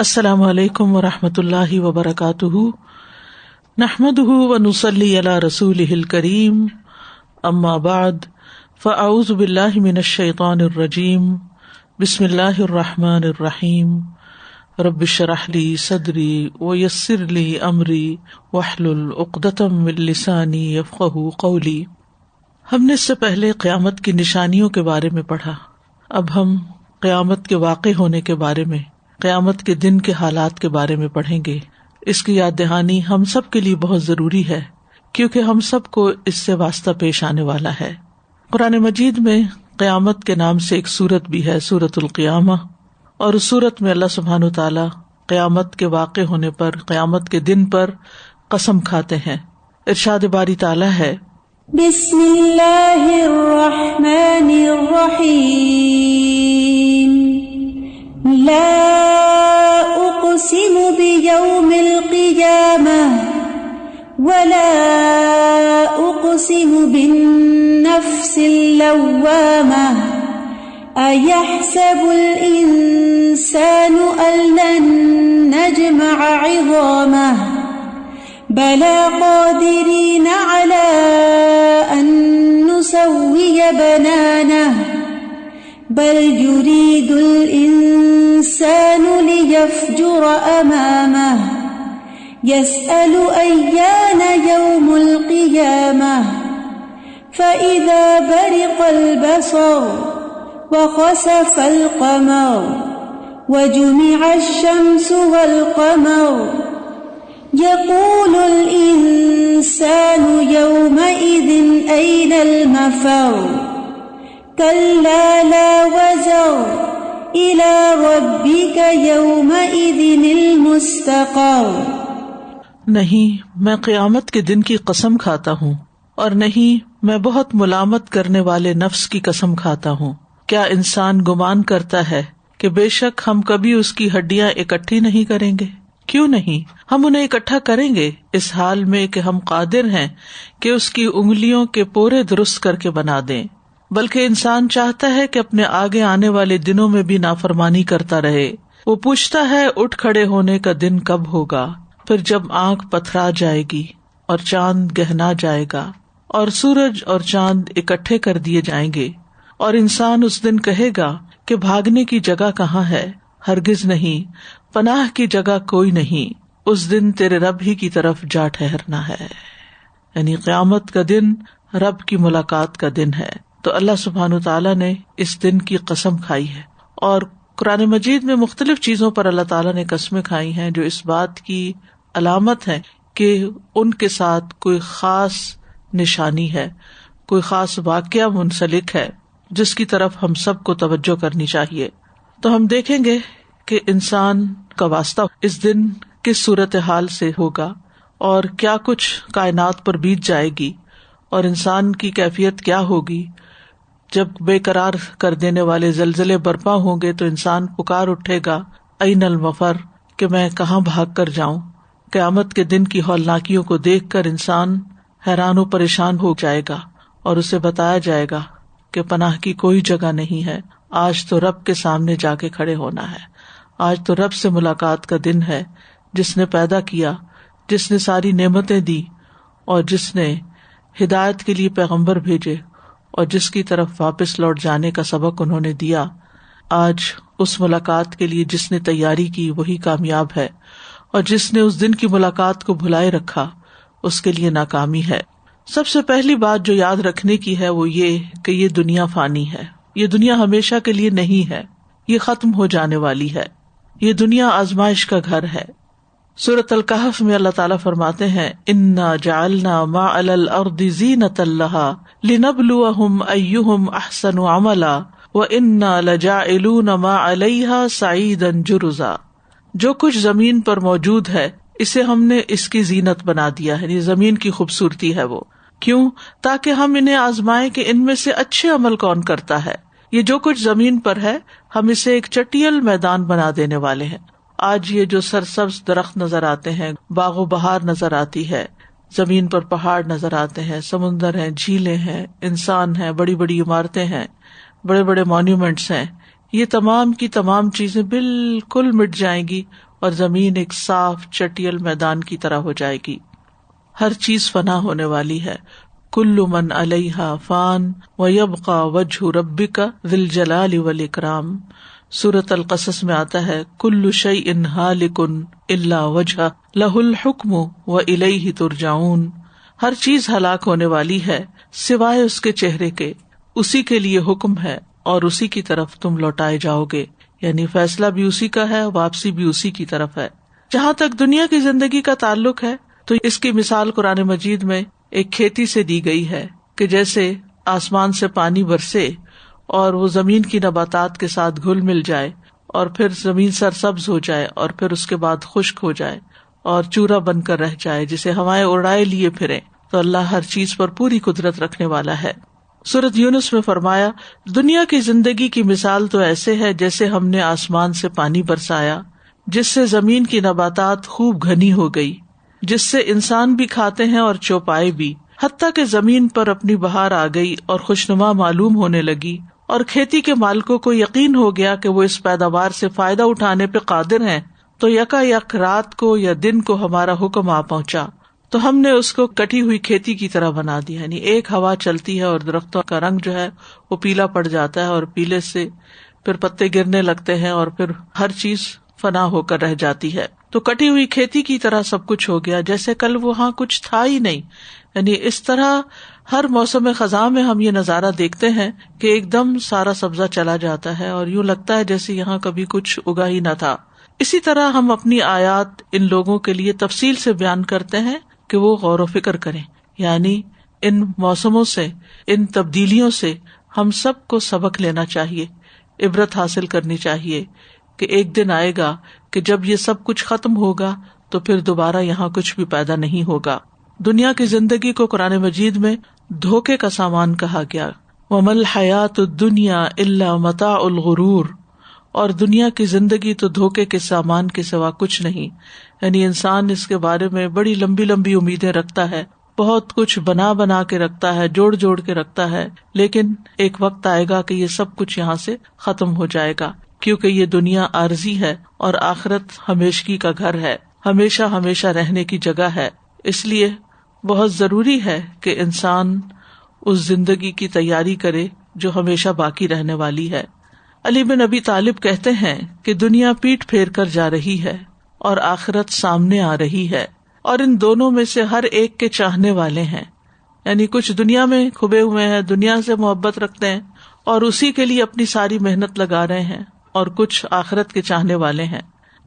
السلام علیکم ورحمۃ اللہ وبرکاتہ، نحمده ونصلی علی رسولہ الکریم، اما بعد فاعوذ باللہ من الشیطان الرجیم، بسم اللہ الرحمن الرحیم، رب اشرح لی صدری ویسر لی امری واحلل عقدۃ من لسانی یفقہوا قولی۔ ہم نے اس سے پہلے قیامت کی نشانیوں کے بارے میں پڑھا، اب ہم قیامت کے واقع ہونے کے بارے میں، قیامت کے دن کے حالات کے بارے میں پڑھیں گے۔ اس کی یاد دہانی ہم سب کے لیے بہت ضروری ہے، کیونکہ ہم سب کو اس سے واسطہ پیش آنے والا ہے۔ قرآن مجید میں قیامت کے نام سے ایک سورت بھی ہے، سورۃ القیامہ، اور اس سورت میں اللہ سبحانہ وتعالی قیامت کے واقع ہونے پر، قیامت کے دن پر قسم کھاتے ہیں۔ ارشاد باری تعالی ہے، بسم اللہ الرحمن الرحیم، لا اقسم بیوم القیامہ ولا اقسم بالنفس اللوامہ، ایحسب الانسان ان لن نجمع عظامہ، بلی قادرین علی ان نسوی بنانہ، بل یرید الانسان لیفجر امامہ، یسأل ایان یوم القیامہ، فإذا برق البصر وخسف القمر وجمع الشمس والقمر، یقول الانسان یومئذ این المفر، کلا لا وزر الی ربک یومئذ المستقر۔ نہیں، میں قیامت کے دن کی قسم کھاتا ہوں، اور نہیں میں بہت ملامت کرنے والے نفس کی قسم کھاتا ہوں۔ کیا انسان گمان کرتا ہے کہ بے شک ہم کبھی اس کی ہڈیاں اکٹھی نہیں کریں گے؟ کیوں نہیں، ہم انہیں اکٹھا کریں گے، اس حال میں کہ ہم قادر ہیں کہ اس کی انگلیوں کے پورے درست کر کے بنا دیں۔ بلکہ انسان چاہتا ہے کہ اپنے آگے آنے والے دنوں میں بھی نافرمانی کرتا رہے۔ وہ پوچھتا ہے اٹھ کھڑے ہونے کا دن کب ہوگا، پھر جب آنکھ پتھرا جائے گی اور چاند گہنا جائے گا اور سورج اور چاند اکٹھے کر دیے جائیں گے، اور انسان اس دن کہے گا کہ بھاگنے کی جگہ کہاں ہے؟ ہرگز نہیں، پناہ کی جگہ کوئی نہیں، اس دن تیرے رب ہی کی طرف جا ٹھہرنا ہے۔ یعنی قیامت کا دن رب کی ملاقات کا دن ہے۔ تو اللہ سبحانہ تعالیٰ نے اس دن کی قسم کھائی ہے، اور قرآن مجید میں مختلف چیزوں پر اللہ تعالیٰ نے قسمیں کھائی ہیں جو اس بات کی علامت ہے کہ ان کے ساتھ کوئی خاص نشانی ہے، کوئی خاص واقعہ منسلک ہے جس کی طرف ہم سب کو توجہ کرنی چاہیے۔ تو ہم دیکھیں گے کہ انسان کا واسطہ اس دن کس صورتحال سے ہوگا، اور کیا کچھ کائنات پر بیت جائے گی، اور انسان کی کیفیت کیا ہوگی۔ جب بے قرار کر دینے والے زلزلے برپا ہوں گے تو انسان پکار اٹھے گا این المفر، کہ میں کہاں بھاگ کر جاؤں۔ قیامت کے دن کی ہولناکیوں کو دیکھ کر انسان حیران و پریشان ہو جائے گا، اور اسے بتایا جائے گا کہ پناہ کی کوئی جگہ نہیں ہے، آج تو رب کے سامنے جا کے کھڑے ہونا ہے، آج تو رب سے ملاقات کا دن ہے، جس نے پیدا کیا، جس نے ساری نعمتیں دی، اور جس نے ہدایت کے لیے پیغمبر بھیجے، اور جس کی طرف واپس لوٹ جانے کا سبق انہوں نے دیا۔ آج اس ملاقات کے لیے جس نے تیاری کی وہی کامیاب ہے، اور جس نے اس دن کی ملاقات کو بھلائے رکھا اس کے لیے ناکامی ہے۔ سب سے پہلی بات جو یاد رکھنے کی ہے وہ یہ کہ یہ دنیا فانی ہے، یہ دنیا ہمیشہ کے لیے نہیں ہے، یہ ختم ہو جانے والی ہے، یہ دنیا آزمائش کا گھر ہے۔ سورۃ الکہف میں اللہ تعالیٰ فرماتے ہیں، انا جعلنا ما علی الارض زینۃ لہا لنبلوہم ایہم احسن عملا وانا لجاعلون ما علیہا صعیدا جرزا۔ جو کچھ زمین پر موجود ہے اسے ہم نے اس کی زینت بنا دیا ہے، یعنی زمین کی خوبصورتی ہے وہ، کیوں؟ تاکہ ہم انہیں آزمائیں کہ ان میں سے اچھے عمل کون کرتا ہے۔ یہ جو کچھ زمین پر ہے ہم اسے ایک چٹیل میدان بنا دینے والے ہیں۔ آج یہ جو سرسبز درخت نظر آتے ہیں، باغ و بہار نظر آتی ہے، زمین پر پہاڑ نظر آتے ہیں، سمندر ہیں، جھیلیں ہیں، انسان ہیں، بڑی بڑی عمارتیں ہیں، بڑے بڑے مانیومنٹس ہیں، یہ تمام کی تمام چیزیں بالکل مٹ جائیں گی، اور زمین ایک صاف چٹیل میدان کی طرح ہو جائے گی. ہر چیز فنا ہونے والی ہے. کل من علیہا فان ویبقی وجہ ربک ذی الجلال والاکرام. سورۃ القصص میں آتا ہے کل شیء ہالک الا وجہہ لہ الحکم والیہ ترجعون. ہر چیز ہلاک ہونے والی ہے سوائے اس کے چہرے کے، اسی کے لیے حکم ہے اور اسی کی طرف تم لوٹائے جاؤ گے. یعنی فیصلہ بھی اسی کا ہے، واپسی بھی اسی کی طرف ہے. جہاں تک دنیا کی زندگی کا تعلق ہے تو اس کی مثال قرآن مجید میں ایک کھیتی سے دی گئی ہے کہ جیسے آسمان سے پانی برسے اور وہ زمین کی نباتات کے ساتھ گھل مل جائے اور پھر زمین سرسبز ہو جائے اور پھر اس کے بعد خشک ہو جائے اور چورا بن کر رہ جائے جسے ہوائیں اڑائے لیے پھرے. تو اللہ ہر چیز پر پوری قدرت رکھنے والا ہے. سورۃ یونس میں فرمایا دنیا کی زندگی کی مثال تو ایسے ہے جیسے ہم نے آسمان سے پانی برسایا جس سے زمین کی نباتات خوب گھنی ہو گئی، جس سے انسان بھی کھاتے ہیں اور چوپائے بھی، حتیٰ کہ زمین پر اپنی بہار آ گئی اور خوشنما معلوم ہونے لگی اور کھیتی کے مالکوں کو یقین ہو گیا کہ وہ اس پیداوار سے فائدہ اٹھانے پہ قادر ہیں. تو یکا یک رات کو یا دن کو ہمارا حکم آ پہنچا تو ہم نے اس کو کٹی ہوئی کھیتی کی طرح بنا دیا. یعنی ایک ہوا چلتی ہے اور درختوں کا رنگ جو ہے وہ پیلا پڑ جاتا ہے اور پیلے سے پھر پتے گرنے لگتے ہیں اور پھر ہر چیز فنا ہو کر رہ جاتی ہے. تو کٹی ہوئی کھیتی کی طرح سب کچھ ہو گیا جیسے کل وہاں کچھ تھا ہی نہیں. یعنی اس طرح ہر موسم خزاں میں ہم یہ نظارہ دیکھتے ہیں کہ ایک دم سارا سبزہ چلا جاتا ہے اور یوں لگتا ہے جیسے یہاں کبھی کچھ اگا ہی نہ تھا. اسی طرح ہم اپنی آیات ان لوگوں کے لیے تفصیل سے بیان کرتے ہیں کہ وہ غور و فکر کریں. یعنی ان موسموں سے، ان تبدیلیوں سے ہم سب کو سبق لینا چاہیے، عبرت حاصل کرنی چاہیے کہ ایک دن آئے گا کہ جب یہ سب کچھ ختم ہوگا تو پھر دوبارہ یہاں کچھ بھی پیدا نہیں ہوگا. دنیا کی زندگی کو قرآن مجید میں دھوکے کا سامان کہا گیا. وَمَا الْحَيَاةُ الدُّنْيَا إِلَّا مَتَاعُ الْغُرُورِ. اور دنیا کی زندگی تو دھوکے کے سامان کے سوا کچھ نہیں. یعنی انسان اس کے بارے میں بڑی لمبی لمبی امیدیں رکھتا ہے، بہت کچھ بنا کے رکھتا ہے، جوڑ جوڑ کے رکھتا ہے، لیکن ایک وقت آئے گا کہ یہ سب کچھ یہاں سے ختم ہو جائے گا کیونکہ یہ دنیا عارضی ہے اور آخرت ہمیشگی کا گھر ہے، ہمیشہ ہمیشہ رہنے کی جگہ ہے. اس لیے بہت ضروری ہے کہ انسان اس زندگی کی تیاری کرے جو ہمیشہ باقی رہنے والی ہے. علی بن ابی طالب کہتے ہیں کہ دنیا پیٹ پھیر کر جا رہی ہے اور آخرت سامنے آ رہی ہے، اور ان دونوں میں سے ہر ایک کے چاہنے والے ہیں. یعنی کچھ دنیا میں کھبے ہوئے ہیں، دنیا سے محبت رکھتے ہیں اور اسی کے لیے اپنی ساری محنت لگا رہے ہیں، اور کچھ آخرت کے چاہنے والے ہیں.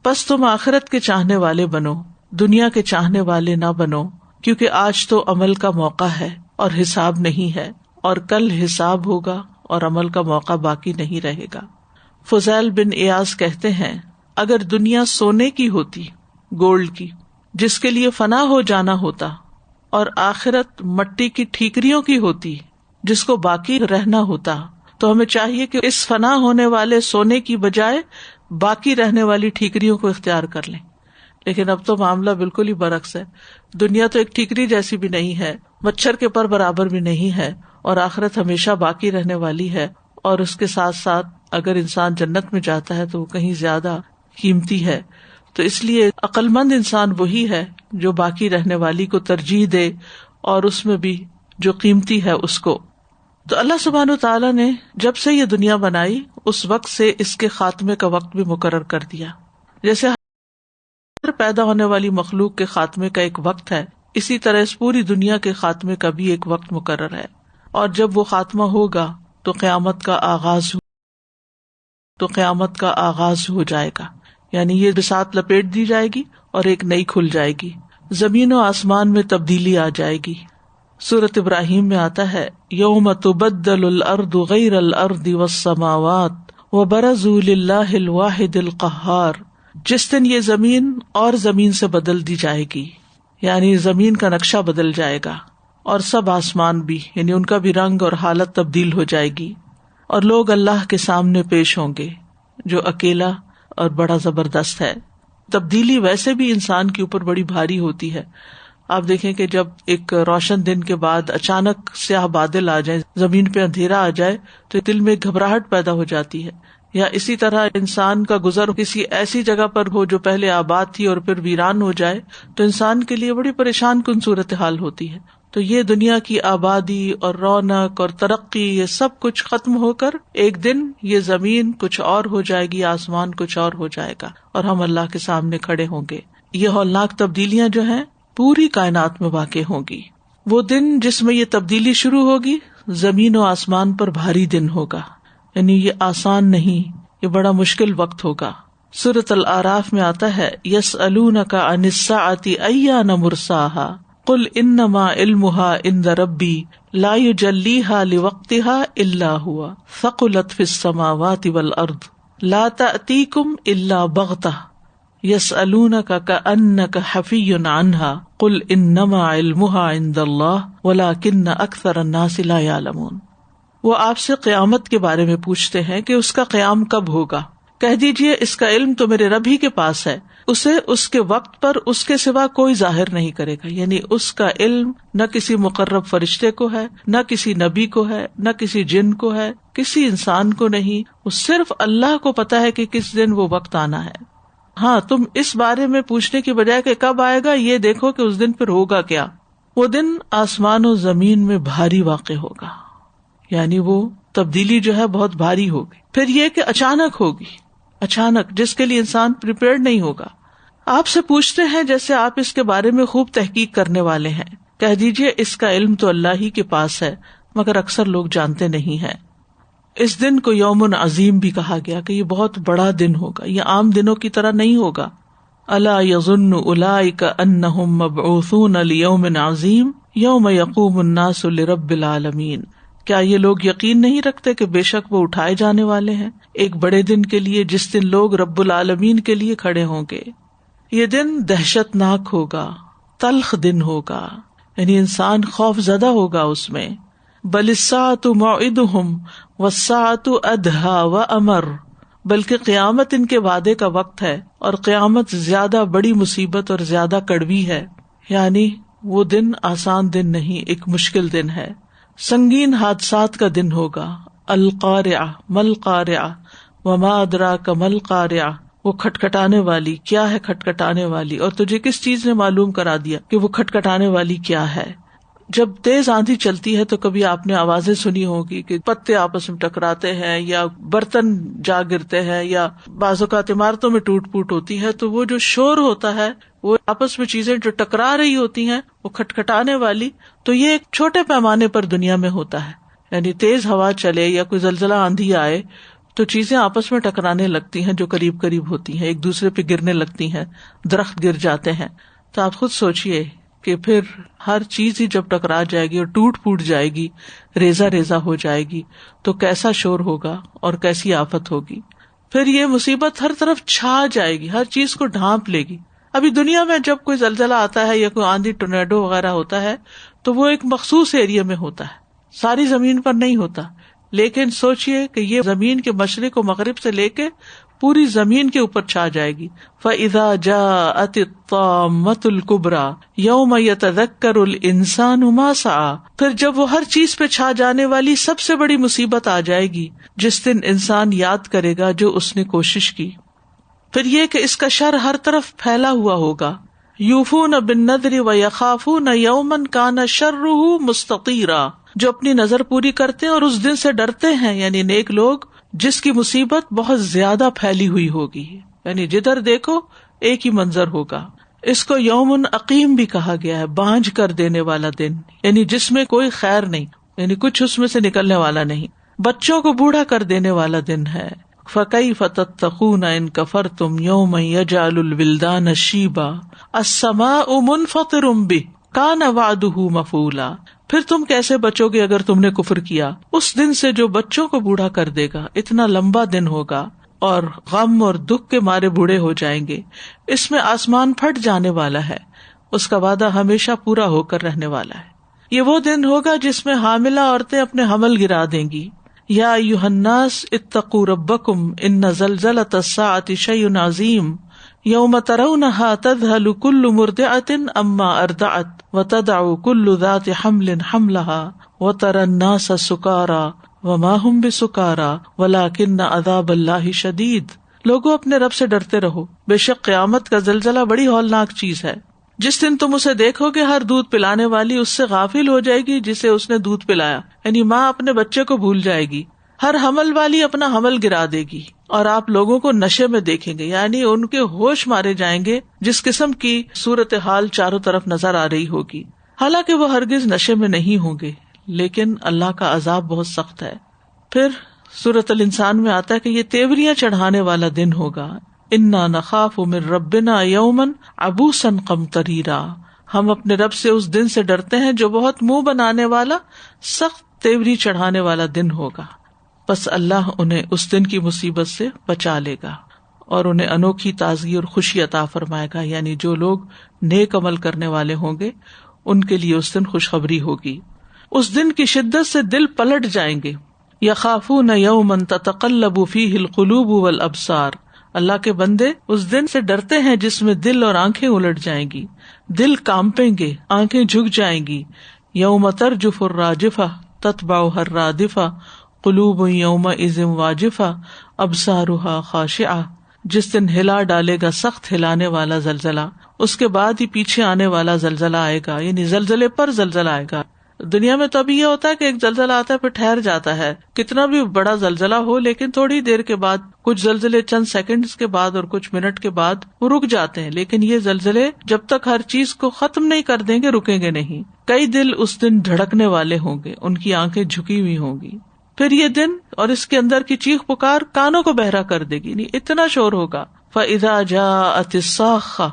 بس تم آخرت کے چاہنے والے بنو، دنیا کے چاہنے والے نہ بنو، کیونکہ آج تو عمل کا موقع ہے اور حساب نہیں ہے، اور کل حساب ہوگا اور عمل کا موقع باقی نہیں رہے گا. فضیل بن ایاز کہتے ہیں اگر دنیا سونے کی ہوتی، گولڈ کی، جس کے لیے فنا ہو جانا ہوتا، اور آخرت مٹی کی ٹھیکریوں کی ہوتی جس کو باقی رہنا ہوتا، تو ہمیں چاہیے کہ اس فنا ہونے والے سونے کی بجائے باقی رہنے والی ٹھیکریوں کو اختیار کر لیں. لیکن اب تو معاملہ بالکل ہی برعکس ہے. دنیا تو ایک ٹھیکری جیسی بھی نہیں ہے، مچھر کے پر برابر بھی نہیں ہے، اور آخرت ہمیشہ باقی رہنے والی ہے. اور اس کے ساتھ ساتھ اگر انسان جنت میں جاتا ہے تو وہ کہیں زیادہ قیمتی ہے. تو اس لیے عقل مند انسان وہی ہے جو باقی رہنے والی کو ترجیح دے، اور اس میں بھی جو قیمتی ہے اس کو. تو اللہ سبحانہ و تعالیٰ نے جب سے یہ دنیا بنائی اس وقت سے اس کے خاتمے کا وقت بھی مقرر کر دیا. جیسے ہر پیدا ہونے والی مخلوق کے خاتمے کا ایک وقت ہے، اسی طرح اس پوری دنیا کے خاتمے کا بھی ایک وقت مقرر ہے. اور جب وہ خاتمہ ہوگا تو قیامت کا آغاز ہو جائے گا. یعنی یہ بساط لپیٹ دی جائے گی اور ایک نئی کھل جائے گی، زمین و آسمان میں تبدیلی آ جائے گی. سورۃ ابراہیم میں آتا ہے یوم تبدل الارض غیر الارض والسماوات وبرزوا للہ الواحد القہار. جس دن یہ زمین اور زمین سے بدل دی جائے گی، یعنی زمین کا نقشہ بدل جائے گا اور سب آسمان بھی، یعنی ان کا بھی رنگ اور حالت تبدیل ہو جائے گی، اور لوگ اللہ کے سامنے پیش ہوں گے جو اکیلا اور بڑا زبردست ہے. تبدیلی ویسے بھی انسان کے اوپر بڑی بھاری ہوتی ہے. آپ دیکھیں کہ جب ایک روشن دن کے بعد اچانک سیاہ بادل آ جائیں، زمین پہ اندھیرا آ جائے تو دل میں گھبراہٹ پیدا ہو جاتی ہے. یا اسی طرح انسان کا گزر کسی ایسی جگہ پر ہو جو پہلے آباد تھی اور پھر ویران ہو جائے تو انسان کے لیے بڑی پریشان کن صورتحال ہوتی ہے. تو یہ دنیا کی آبادی اور رونق اور ترقی یہ سب کچھ ختم ہو کر ایک دن یہ زمین کچھ اور ہو جائے گی, آسمان کچھ اور ہو جائے گا اور ہم اللہ کے سامنے کھڑے ہوں گے. یہ ہولناک تبدیلیاں جو ہیں پوری کائنات میں واقع ہوں گی. وہ دن جس میں یہ تبدیلی شروع ہوگی زمین و آسمان پر بھاری دن ہوگا, یعنی یہ آسان نہیں, یہ بڑا مشکل وقت ہوگا. سورۃ الاعراف میں آتا ہے یسألونک عن الساعۃ ایان مرساها قل انما علمها عند ربی لا یجلیها لوقتها الا هو ثقلت فی السماوات والارض لا تأتیکم الا بغتہ یسألونک کأنک حفی عنها قل انما علمها عند اللہ ولکن اکثر الناس لا یعلمون. وہ آپ سے قیامت کے بارے میں پوچھتے ہیں کہ اس کا قیام کب ہوگا, کہہ دیجئے اس کا علم تو میرے رب ہی کے پاس ہے, اسے اس کے وقت پر اس کے سوا کوئی ظاہر نہیں کرے گا. یعنی اس کا علم نہ کسی مقرب فرشتے کو ہے, نہ کسی نبی کو ہے, نہ کسی جن کو ہے, کسی انسان کو نہیں. وہ صرف اللہ کو پتا ہے کہ کس دن وہ وقت آنا ہے. ہاں, تم اس بارے میں پوچھنے کی بجائے کہ کب آئے گا, یہ دیکھو کہ اس دن پھر ہوگا کیا. وہ دن آسمان و زمین میں بھاری واقع ہوگا, یعنی وہ تبدیلی جو ہے بہت بھاری ہوگی. پھر یہ کہ اچانک ہوگی, اچانک, جس کے لیے انسان پریپیئرڈ نہیں ہوگا. آپ سے پوچھتے ہیں جیسے آپ اس کے بارے میں خوب تحقیق کرنے والے ہیں, کہہ دیجئے اس کا علم تو اللہ ہی کے پاس ہے مگر اکثر لوگ جانتے نہیں ہیں. اس دن کو یوم عظیم بھی کہا گیا کہ یہ بہت بڑا دن ہوگا, یہ عام دنوں کی طرح نہیں ہوگا. الا یظن اولئک انہم مبعوثون لیوم عظیم یوم یقوم الناس لرب العالمین. کیا یہ لوگ یقین نہیں رکھتے کہ بے شک وہ اٹھائے جانے والے ہیں ایک بڑے دن کے لیے جس دن لوگ رب العالمین کے لیے کھڑے ہوں گے. یہ دن دہشت ناک ہوگا, تلخ دن ہوگا, یعنی انسان خوف زدہ ہوگا اس میں. بل الساعۃ موعدہم والساعۃ ادہیٰ وامر, بلکہ قیامت ان کے وعدے کا وقت ہے اور قیامت زیادہ بڑی مصیبت اور زیادہ کڑوی ہے. یعنی وہ دن آسان دن نہیں, ایک مشکل دن ہے, سنگین حادثات کا دن ہوگا. القارعہ مل قارعہ وما ادراک مل قارعہ, وہ کھٹکھٹانے والی, کیا ہے کھٹکھٹانے والی, اور تجھے کس چیز نے معلوم کرا دیا کہ وہ کھٹکھٹانے والی کیا ہے. جب تیز آندھی چلتی ہے تو کبھی آپ نے آوازیں سنی ہوگی کہ پتے آپس میں ٹکراتے ہیں یا برتن جا گرتے ہیں یا بعض اوقات عمارتوں میں ٹوٹ پوٹ ہوتی ہے, تو وہ جو شور ہوتا ہے وہ آپس میں چیزیں جو ٹکرا رہی ہوتی ہیں وہ کھٹکھٹانے والی. تو یہ ایک چھوٹے پیمانے پر دنیا میں ہوتا ہے, یعنی تیز ہوا چلے یا کوئی زلزلہ آندھی آئے تو چیزیں آپس میں ٹکرانے لگتی ہیں جو قریب قریب ہوتی ہیں, ایک دوسرے پہ گرنے لگتی ہیں, درخت گر جاتے ہیں. تو آپ خود سوچئے کہ پھر ہر چیز ہی جب ٹکرا جائے گی اور ٹوٹ پوٹ جائے گی, ریزہ ریزہ ہو جائے گی, تو کیسا شور ہوگا اور کیسی آفت ہوگی. پھر یہ مصیبت ہر طرف چھا جائے گی, ہر چیز کو ڈھانپ لے گی. ابھی دنیا میں جب کوئی زلزلہ آتا ہے یا کوئی آندھی ٹورنیڈو وغیرہ ہوتا ہے تو وہ ایک مخصوص ایریا میں ہوتا ہے, ساری زمین پر نہیں ہوتا. لیکن سوچئے کہ یہ زمین کے مشرق و مغرب سے لے کے پوری زمین کے اوپر چھا جائے گی. فَإِذَا جَاءَتِ الطَّامَّةُ الْكُبْرَى يَوْمَ يَتَذَكَّرُ الْإِنسَانُ مَا سَعَى, پھر جب وہ ہر چیز پہ چھا جانے والی سب سے بڑی مصیبت آ جائے گی جس دن انسان یاد کرے گا جو اس نے کوشش کی. پھر یہ کہ اس کا شر ہر طرف پھیلا ہوا ہوگا. یوفون بالنذر ویخافون یوما کان شرہ مستطیرا, جو اپنی نظر پوری کرتے ہیں اور اس دن سے ڈرتے ہیں, یعنی نیک لوگ, جس کی مصیبت بہت زیادہ پھیلی ہوئی ہوگی, یعنی جدھر دیکھو ایک ہی منظر ہوگا. اس کو یوم عقیم بھی کہا گیا ہے, بانجھ کر دینے والا دن, یعنی جس میں کوئی خیر نہیں, یعنی کچھ اس میں سے نکلنے والا نہیں. بچوں کو بوڑھا کر دینے والا دن ہے. فَكَيْفَ تَتَّقُونَ إِن كَفَرْتُمْ يَوْمًا يَجْعَلُ الْوِلْدَانَ شِيبًا السَّمَاءُ مُنْفَطِرٌ بِهِ كَانَ وَعْدُهُ مَفْعُولًا. پھر تم کیسے بچو گے اگر تم نے کفر کیا اس دن سے جو بچوں کو بوڑھا کر دے گا. اتنا لمبا دن ہوگا اور غم اور دکھ کے مارے بوڑھے ہو جائیں گے. اس میں آسمان پھٹ جانے والا ہے, اس کا وعدہ ہمیشہ پورا ہو کر رہنے والا ہے. یہ وہ دن ہوگا جس میں حاملہ عورتیں اپنے حمل گرا دیں گی. یا ایھا الناس اتقوا ربکم ان زلزلۃ الساعۃ شیء عظیم یوم ترونها تذہل کل مرضعۃ عما ارضعت وتضع کل ذات حمل حملها وتری الناس سکارى وما هم بسکارا ولکن عذاب اللہ شدید. لوگوں اپنے رب سے ڈرتے رہو، بے شک قیامت کا زلزلہ بڑی ہولناک چیز ہے. جس دن تم اسے دیکھو گے ہر دودھ پلانے والی اس سے غافل ہو جائے گی جسے اس نے دودھ پلایا، یعنی ماں اپنے بچے کو بھول جائے گی. ہر حمل والی اپنا حمل گرا دے گی اور آپ لوگوں کو نشے میں دیکھیں گے، یعنی ان کے ہوش مارے جائیں گے جس قسم کی صورتحال چاروں طرف نظر آ رہی ہوگی. حالانکہ وہ ہرگز نشے میں نہیں ہوں گے، لیکن اللہ کا عذاب بہت سخت ہے. پھر سورۃ الانسان میں آتا ہے کہ یہ تیوریاں چڑھانے والا دن ہوگا. انا نخاف من ربنا یوما عبوسا قمطریرا. ہم اپنے رب سے اس دن سے ڈرتے ہیں جو بہت منہ بنانے والا، سخت تیوری چڑھانے والا دن ہوگا. بس اللہ انہیں اس دن کی مصیبت سے بچا لے گا اور انہیں انوکھی تازگی اور خوشی عطا فرمائے گا. یعنی جو لوگ نیک عمل کرنے والے ہوں گے ان کے لیے اس دن خوشخبری ہوگی. اس دن کی شدت سے دل پلٹ جائیں گے. یخافون یوما تتقلب فیہ القلوب والابصار. اللہ کے بندے اس دن سے ڈرتے ہیں جس میں دل اور آنکھیں الٹ جائیں گی، دل کانپیں گے، آنکھیں جھک جائیں گی. یوم ترجف الراجفہ تتبعها الرادفہ قلوب یومئذ واجفہ ابصارها خاشعہ. جس دن ہلا ڈالے گا سخت ہلانے والا زلزلہ، اس کے بعد ہی پیچھے آنے والا زلزلہ آئے گا، یعنی زلزلے پر زلزلہ آئے گا. دنیا میں تو ابھی یہ ہوتا ہے کہ ایک زلزلہ آتا ہے پھر ٹھہر جاتا ہے. کتنا بھی بڑا زلزلہ ہو لیکن تھوڑی دیر کے بعد، کچھ زلزلے چند سیکنڈز کے بعد اور کچھ منٹ کے بعد وہ رک جاتے ہیں. لیکن یہ زلزلے جب تک ہر چیز کو ختم نہیں کر دیں گے رکیں گے نہیں. کئی دل اس دن دھڑکنے والے ہوں گے، ان کی آنکھیں جھکی ہوئی ہوں گی. پھر یہ دن اور اس کے اندر کی چیخ پکار کانوں کو بہرا کر دے گی، نہیں اتنا شور ہوگا. فَإِذَا جَاءَتِ الصَّاخَّةُ.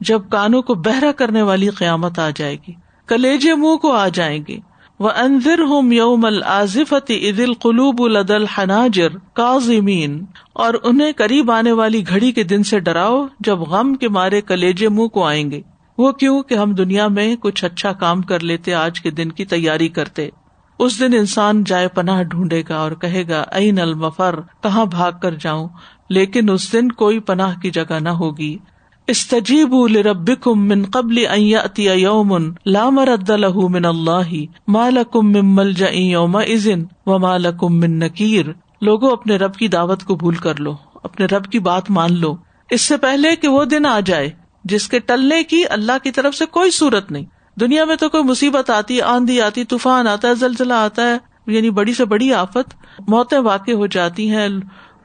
جب کانوں کو بہرا کرنے والی قیامت آ جائے گی، کلیجے منہ کو آ جائیں گے. وَأَنذِرْهُمْ يَوْمَ الْآزِفَةِ إِذِ الْقُلُوبُ لَدَى الْحَنَاجِرِ كَاظِمِينَ. اور انہیں قریب آنے والی گھڑی کے دن سے ڈراؤ جب غم کے مارے کلیجے منہ کو آئیں گے. وہ کیوں کہ ہم دنیا میں کچھ اچھا کام کر لیتے، آج کے دن کی تیاری کرتے. اس دن انسان جائے پناہ ڈھونڈے گا اور کہے گا این المفر، کہاں بھاگ کر جاؤں. لیکن اس دن کوئی پناہ کی جگہ نہ ہوگی. استجیبوا لربکم من قبل ان یأتی یوم لا مرد له من اللہ ما لکم من ملجأ یومئذ وما لکم من نکیر. لوگوں اپنے رب کی دعوت کو قبول کر لو، اپنے رب کی بات مان لو اس سے پہلے کہ وہ دن آ جائے جس کے ٹلنے کی اللہ کی طرف سے کوئی صورت نہیں. دنیا میں تو کوئی مصیبت آتی، آندھی آتی، طوفان آتا ہے، زلزلہ آتا ہے، یعنی بڑی سے بڑی آفت، موتیں واقع ہو جاتی ہیں،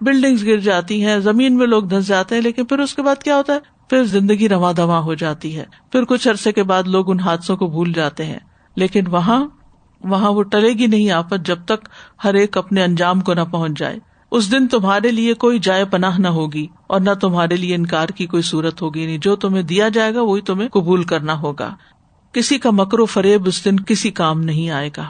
بلڈنگز گر جاتی ہیں، زمین میں لوگ دھنس جاتے ہیں. لیکن پھر اس کے بعد کیا ہوتا ہے؟ پھر زندگی رواں دواں ہو جاتی ہے. پھر کچھ عرصے کے بعد لوگ ان حادثوں کو بھول جاتے ہیں. لیکن وہاں وہ ٹلے گی نہیں آفت جب تک ہر ایک اپنے انجام کو نہ پہنچ جائے. اس دن تمہارے لیے کوئی جائے پناہ نہ ہوگی اور نہ تمہارے لیے انکار کی کوئی صورت ہوگی. نہیں، جو تمہیں دیا جائے گا وہی تمہیں قبول کرنا ہوگا. کسی کا مکر و فریب اس دن کسی کام نہیں آئے گا.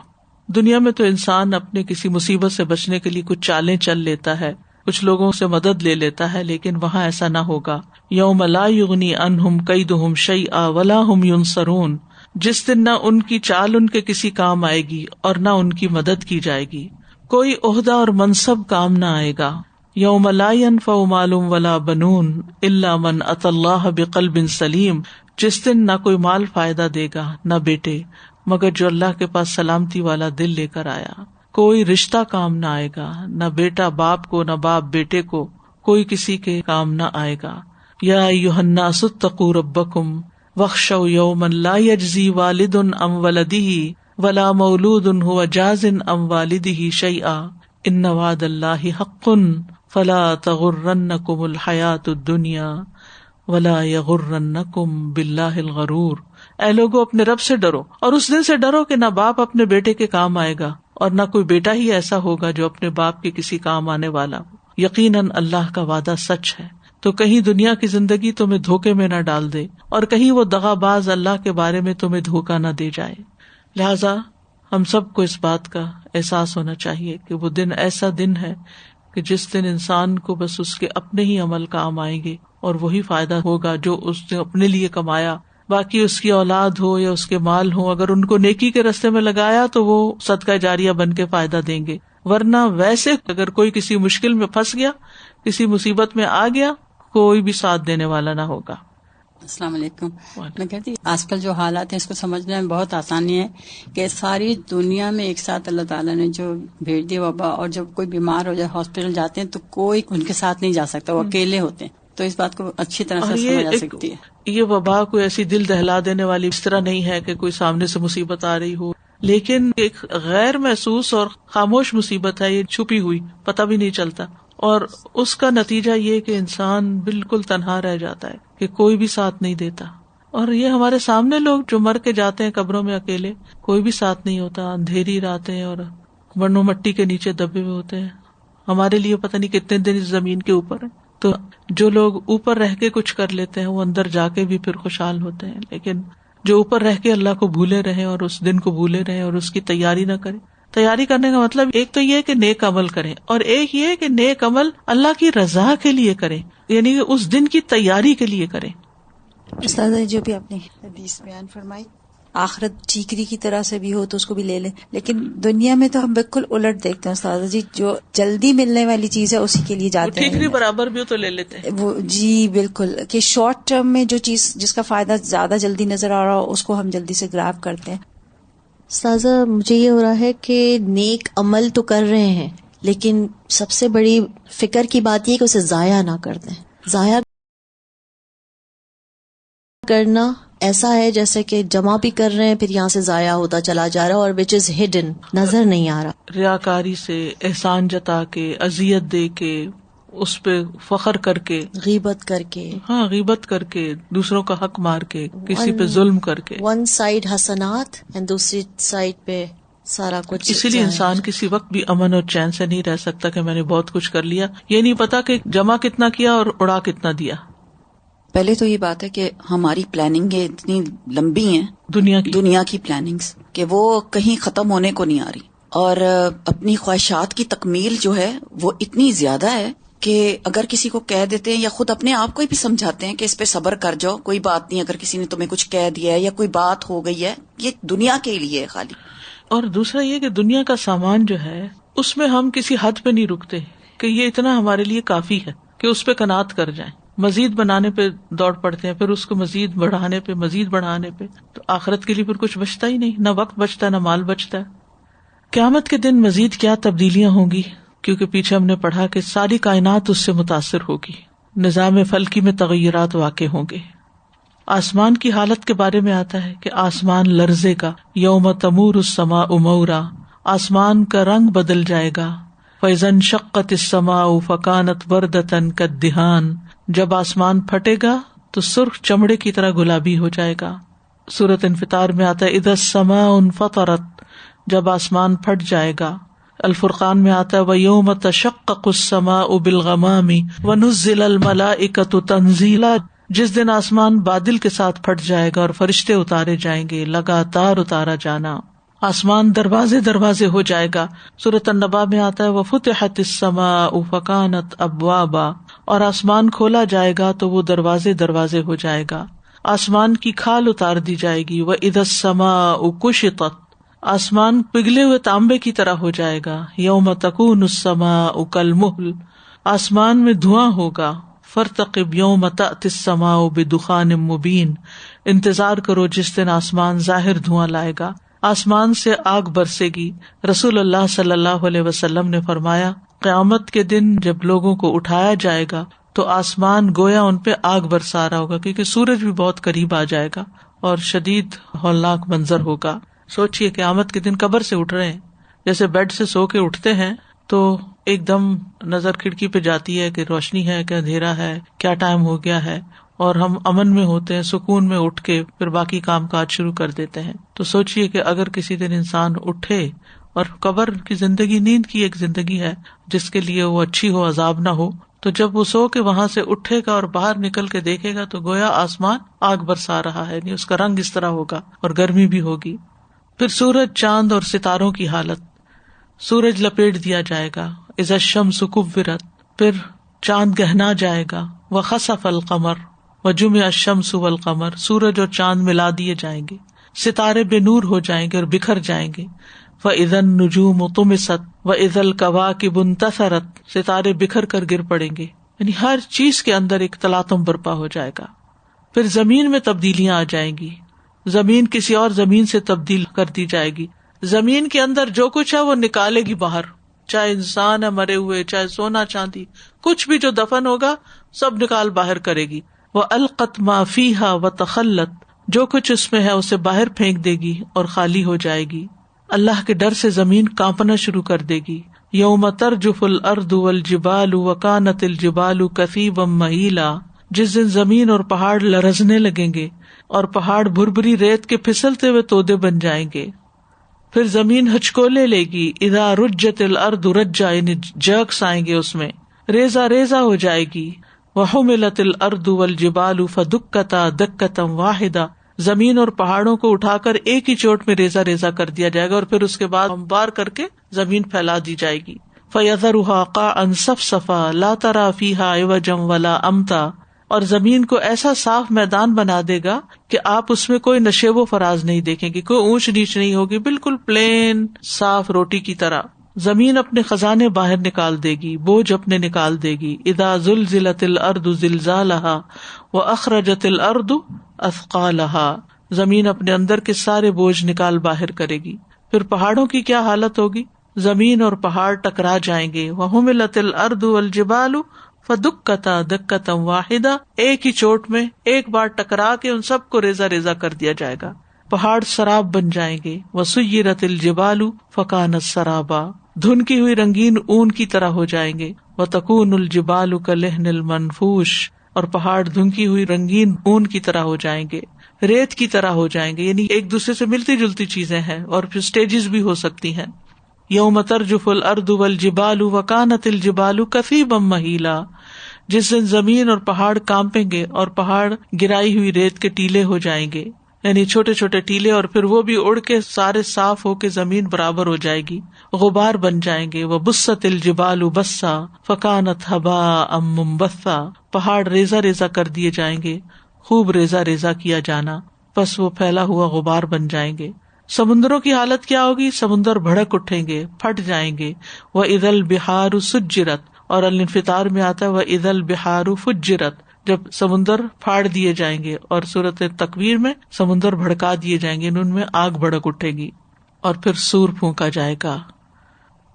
دنیا میں تو انسان اپنے کسی مصیبت سے بچنے کے لیے کچھ چالیں چل لیتا ہے، کچھ لوگوں سے مدد لے لیتا ہے، لیکن وہاں ایسا نہ ہوگا. یوم لا یغنی عنہم کیدہم شیئا ولا ہم ینصرون. جس دن نہ ان کی چال ان کے کسی کام آئے گی اور نہ ان کی مدد کی جائے گی. کوئی عہدہ اور منصب کام نہ آئے گا. یوم لا ینفع مال ولا بنون الا من اتی اللہ بقلب سلیم. جس دن نہ کوئی مال فائدہ دے گا نہ بیٹے، مگر جو اللہ کے پاس سلامتی والا دل لے کر آیا. کوئی رشتہ کام نہ آئے گا، نہ بیٹا باپ کو نہ باپ بیٹے کو، کوئی کسی کے کام نہ آئے گا. یا ایھا الناس اتقوا ربکم واخشوا یوما لا یجزی والد عن ولدہ ولا مولود هو جاز عن والدہ شیئا ان وعد اللہ حق فلا تغرنکم الحیاۃ الدنیا ولا یغرنکم باللہ الغرور. اے لوگو اپنے رب سے ڈرو اور اس دن سے ڈرو کہ نہ باپ اپنے بیٹے کے کام آئے گا اور نہ کوئی بیٹا ہی ایسا ہوگا جو اپنے باپ کے کسی کام آنے والا ہو. یقیناً اللہ کا وعدہ سچ ہے. تو کہیں دنیا کی زندگی تمہیں دھوکے میں نہ ڈال دے اور کہیں وہ دغا باز اللہ کے بارے میں تمہیں دھوکا نہ دے جائے. لہذا ہم سب کو اس بات کا احساس ہونا چاہیے کہ وہ دن ایسا دن ہے کہ جس دن انسان کو بس اس کے اپنے ہی عمل کام آئیں گے اور وہی فائدہ ہوگا جو اس نے اپنے لیے کمایا. باقی اس کی اولاد ہو یا اس کے مال ہو، اگر ان کو نیکی کے راستے میں لگایا تو وہ صدقہ جاریہ بن کے فائدہ دیں گے. ورنہ ویسے اگر کوئی کسی مشکل میں پھنس گیا، کسی مصیبت میں آ گیا، کوئی بھی ساتھ دینے والا نہ ہوگا. السلام علیکم. میں کہتی آج کل جو حالات ہیں اس کو سمجھنے میں بہت آسانی ہے کہ ساری دنیا میں ایک ساتھ اللہ تعالیٰ نے جو بھیج دی وبا، اور جب کوئی بیمار ہو جائے ہاسپٹل جاتے ہیں تو کوئی ان کے ساتھ نہیں جا سکتا، وہ اکیلے ہوتے ہیں. تو اس بات کو اچھی طرح سے سمجھ آ سکتی ہے. یہ وبا کوئی ایسی دل دہلا دینے والی اس طرح نہیں ہے کہ کوئی سامنے سے مصیبت آ رہی ہو، لیکن ایک غیر محسوس اور خاموش مصیبت ہے، یہ چھپی ہوئی، پتہ بھی نہیں چلتا، اور اس کا نتیجہ یہ کہ انسان بالکل تنہا رہ جاتا ہے، کہ کوئی بھی ساتھ نہیں دیتا. اور یہ ہمارے سامنے لوگ جو مر کے جاتے ہیں قبروں میں اکیلے، کوئی بھی ساتھ نہیں ہوتا، اندھیری راتیں اور ورنوں مٹی کے نیچے دبے ہوئے ہوتے ہیں. ہمارے لیے پتہ نہیں کتنے دن اس زمین کے اوپر ہے. تو جو لوگ اوپر رہ کے کچھ کر لیتے ہیں وہ اندر جا کے بھی پھر خوشحال ہوتے ہیں، لیکن جو اوپر رہ کے اللہ کو بھولے رہے اور اس دن کو بھولے رہے اور اس کی تیاری نہ کریں. تیاری کرنے کا مطلب ایک تو یہ کہ نیک عمل کریں، اور ایک یہ کہ نیک عمل اللہ کی رضا کے لیے کریں، یعنی کہ اس دن کی تیاری کے لیے کریں. استاذہ جو بھی آپ نے حدیث بیان فرمائی، آخرت ٹھیکری کی طرح سے بھی ہو تو اس کو بھی لے لیں، لیکن دنیا میں تو ہم بالکل الٹ دیکھتے ہیں استاذہ جی، جو جلدی ملنے والی چیز ہے اسی کے لیے جاتے ہیں. ٹھیکری برابر بھی ہو تو لے لیتے ہیں وہ، جی بالکل، کہ شارٹ ٹرم میں جو چیز جس کا فائدہ زیادہ جلدی نظر آ رہا ہو اس کو ہم جلدی سے گراب کرتے ہیں. استاذہ مجھے یہ ہو رہا ہے کہ نیک عمل تو کر رہے ہیں، لیکن سب سے بڑی فکر کی بات یہ کہ اسے ضائع نہ کر دیں. ضائع کرنا ایسا ہے جیسے کہ جمع بھی کر رہے ہیں پھر یہاں سے ضائع ہوتا چلا جا رہا ہے، اور وچ از ہڈن، نظر نہیں آ رہا. ریاکاری سے، احسان جتا کے، اذیت دے کے، اس پہ فخر کر کے، غیبت کر کے، ہاں غیبت کر کے، دوسروں کا حق مار کے، کسی پہ ظلم کر کے. ون سائڈ حسنات اور دوسری سائڈ پہ سارا کچھ. اسی لیے انسان کسی وقت بھی امن اور چین سے نہیں رہ سکتا کہ میں نے بہت کچھ کر لیا، یہ نہیں پتا کہ جمع کتنا کیا اور اڑا کتنا دیا. پہلے تو یہ بات ہے کہ ہماری پلاننگ اتنی لمبی ہیں، دنیا کی پلاننگز، کہ وہ کہیں ختم ہونے کو نہیں آ رہی، اور اپنی خواہشات کی تکمیل جو ہے وہ اتنی زیادہ ہے کہ اگر کسی کو کہہ دیتے ہیں یا خود اپنے آپ کو بھی سمجھاتے ہیں کہ اس پہ صبر کر جاؤ، کوئی بات نہیں، اگر کسی نے تمہیں کچھ کہہ دیا ہے یا کوئی بات ہو گئی ہے، یہ دنیا کے لیے ہے خالی. اور دوسرا یہ کہ دنیا کا سامان جو ہے اس میں ہم کسی حد پہ نہیں رکتے کہ یہ اتنا ہمارے لیے کافی ہے کہ اس پہ قناعت کر جائیں، مزید بنانے پہ دوڑ پڑتے ہیں، پھر اس کو مزید بڑھانے پہ، مزید بڑھانے پہ. تو آخرت کے لیے پھر کچھ بچتا ہی نہیں، نہ وقت بچتا نہ مال بچتا ہے. قیامت کے دن مزید کیا تبدیلیاں ہوں گی، کیونکہ پیچھے ہم نے پڑھا کہ ساری کائنات اس سے متاثر ہوگی، نظام فلکی میں تغیرات واقع ہوں گے. آسمان کی حالت کے بارے میں آتا ہے کہ آسمان لرزے گا، یوم تمور السماء مورا، آسمان کا رنگ بدل جائے گا. فَإِذَا انشَقَّتِ السَّمَاءُ فَكَانَتْ وَرْدَةً كَالدِّهَانِ، جب آسمان پھٹے گا تو سرخ چمڑے کی طرح گلابی ہو جائے گا. سورۃ انفطار میں آتا ہے اذا السماء انفطرت، جب آسمان پھٹ جائے گا. الفرقان میں آتا ہے وَيَوْمَ تَشَقَّقُ السَّمَاءُ بِالْغَمَامِ وَنُزِّلَ الْمَلَائِكَةُ تَنزِيلًا، جس دن آسمان بادل کے ساتھ پھٹ جائے گا اور فرشتے اتارے جائیں گے، لگاتار اتارا جانا. آسمان دروازے دروازے ہو جائے گا. سورۃ النبا میں آتا ہے وَفُتِحَتِ السَّمَاءُ فَكَانَتْ أَبْوَابًا، اور آسمان کھولا جائے گا تو وہ دروازے دروازے ہو جائے گا. آسمان کی کھال اتار دی جائے گی. وَإِذَا السَّمَاءُ كُشِطَتْ، آسمان پگھلے ہوئے تانبے کی طرح ہو جائے گا. یوم تکون السماء کالمہل، آسمان میں دھواں ہوگا. فارتقب یوم تأتی السماء بدخان مبین، انتظار کرو جس دن آسمان ظاہر دھواں لائے گا، آسمان سے آگ برسے گی. رسول اللہ صلی اللہ علیہ وسلم نے فرمایا قیامت کے دن جب لوگوں کو اٹھایا جائے گا تو آسمان گویا ان پہ آگ برسا رہا ہوگا، کیونکہ سورج بھی بہت قریب آ جائے گا اور شدید ہولناک منظر ہوگا. سوچئے قیامت کے دن قبر سے اٹھ رہے ہیں، جیسے بیڈ سے سو کے اٹھتے ہیں تو ایک دم نظر کھڑکی پہ جاتی ہے کہ روشنی ہے کہ اندھیرا ہے، کیا ٹائم ہو گیا ہے، اور ہم امن میں ہوتے ہیں، سکون میں اٹھ کے پھر باقی کام کاج شروع کر دیتے ہیں. تو سوچئے کہ اگر کسی دن انسان اٹھے، اور قبر کی زندگی نیند کی ایک زندگی ہے جس کے لیے وہ اچھی ہو، عذاب نہ ہو، تو جب وہ سو کے وہاں سے اٹھے گا اور باہر نکل کے دیکھے گا تو گویا آسمان آگ برسا رہا ہے، یعنی اس کا رنگ اس طرح ہوگا اور گرمی بھی ہوگی. پھر سورج، چاند اور ستاروں کی حالت، سورج لپیٹ دیا جائے گا. اذا الشمس کورت، پھر چاند گہنا جائے گا. وخسف القمر وجمع الشمس والقمر، سورج اور چاند ملا دیے جائیں گے، ستارے بے نور ہو جائیں گے اور بکھر جائیں گے. فاذا النجوم طمست واذا الکواکب انتثرت، ستارے بکھر کر گر پڑیں گے، یعنی ہر چیز کے اندر ایک تلاطم برپا ہو جائے گا. پھر زمین میں تبدیلیاں آ جائیں گی، زمین کسی اور زمین سے تبدیل کر دی جائے گی، زمین کے اندر جو کچھ ہے وہ نکالے گی باہر، چاہے انسان ہے مرے ہوئے، چاہے سونا چاندی، کچھ بھی جو دفن ہوگا سب نکال باہر کرے گی. وَأَلْقَتْ مَا فِيهَا وَتَخَلَّتْ، جو کچھ اس میں ہے اسے باہر پھینک دے گی اور خالی ہو جائے گی. اللہ کے ڈر سے زمین کانپنا شروع کر دے گی. یوم ترجف الارض والجبال وکانت الجبال کثیبا مہیلا، جس دن زمین اور پہاڑ لرزنے لگیں گے اور پہاڑ بھربری ریت کے پھسلتے ہوئے تودے بن جائیں گے. پھر زمین ہچکولے لے گی. اذا رجت الارض رجا، یعنی جرکس آئیں گے اس میں، ریزہ ریزہ ہو جائے گی. وحملت الارض والجبال فدکتا دکتا واحدا، زمین اور پہاڑوں کو اٹھا کر ایک ہی چوٹ میں ریزہ ریزہ کر دیا جائے گا اور پھر اس کے بعد ہموار کر کے زمین پھیلا دی جائے گی. فَيَذَرُهَا قَاعًا صَفْصَفًا لَا تَرَىٰ فِيهَا عِوَجًا وَلَا أَمْتًا، اور زمین کو ایسا صاف میدان بنا دے گا کہ آپ اس میں کوئی نشیب و فراز نہیں دیکھیں گے، کوئی اونچ نیچ نہیں ہوگی، بالکل پلین صاف روٹی کی طرح. زمین اپنے خزانے باہر نکال دے گی، بوجھ اپنے نکال دے گی. اذا زلزلت الارض زلزالها واخرجت الارض اثقالها، زمین اپنے اندر کے سارے بوجھ نکال باہر کرے گی. پھر پہاڑوں کی کیا حالت ہوگی؟ زمین اور پہاڑ ٹکرا جائیں گے. وحملت الارض والجبال فدکتا دکتا واحدا، ایک ہی چوٹ میں ایک بار ٹکرا کے ان سب کو ریزہ ریزہ کر دیا جائے گا. پہاڑ سراب بن جائیں گے. وسیرت الجبال فکانت سرابا، دھنکی ہوئی رنگین اون کی طرح ہو جائیں گے. وتکون الجبال کالعہن المنفوش، اور پہاڑ دھنکی ہوئی رنگین اون کی طرح ہو جائیں گے، ریت کی طرح ہو جائیں گے. یعنی ایک دوسرے سے ملتی جلتی چیزیں ہیں اور پھر سٹیجز بھی ہو سکتی ہیں. یوم ترجف الارض والجبال وکانت الجبال کثیبا مہیلا، جس دن زمین اور پہاڑ کانپیں گے اور پہاڑ گرائی ہوئی ریت کے ٹیلے ہو جائیں گے، یعنی چھوٹے چھوٹے ٹیلے، اور پھر وہ بھی اڑ کے سارے صاف ہو کے زمین برابر ہو جائے گی، غبار بن جائیں گے. وبست الجبال بسا فکانت ہباء منبثا، پہاڑ ریزہ ریزہ کر دیے جائیں گے، خوب ریزہ ریزہ کیا جانا، پس وہ پھیلا ہوا غبار بن جائیں گے. سمندروں کی حالت کیا ہوگی؟ سمندر بھڑک اٹھیں گے، پھٹ جائیں گے. وَإِذَا الْبِحَارُ سُجِّرَتْ، اور الانفطار میں آتا ہے وَإِذَا الْبِحَارُ فُجِّرَتْ، جب سمندر پھاڑ دیے جائیں گے. اور سورۃ تکویر میں سمندر بھڑکا دیے جائیں گے، ان میں آگ بھڑک اٹھے گی. اور پھر سور پھونکا جائے گا.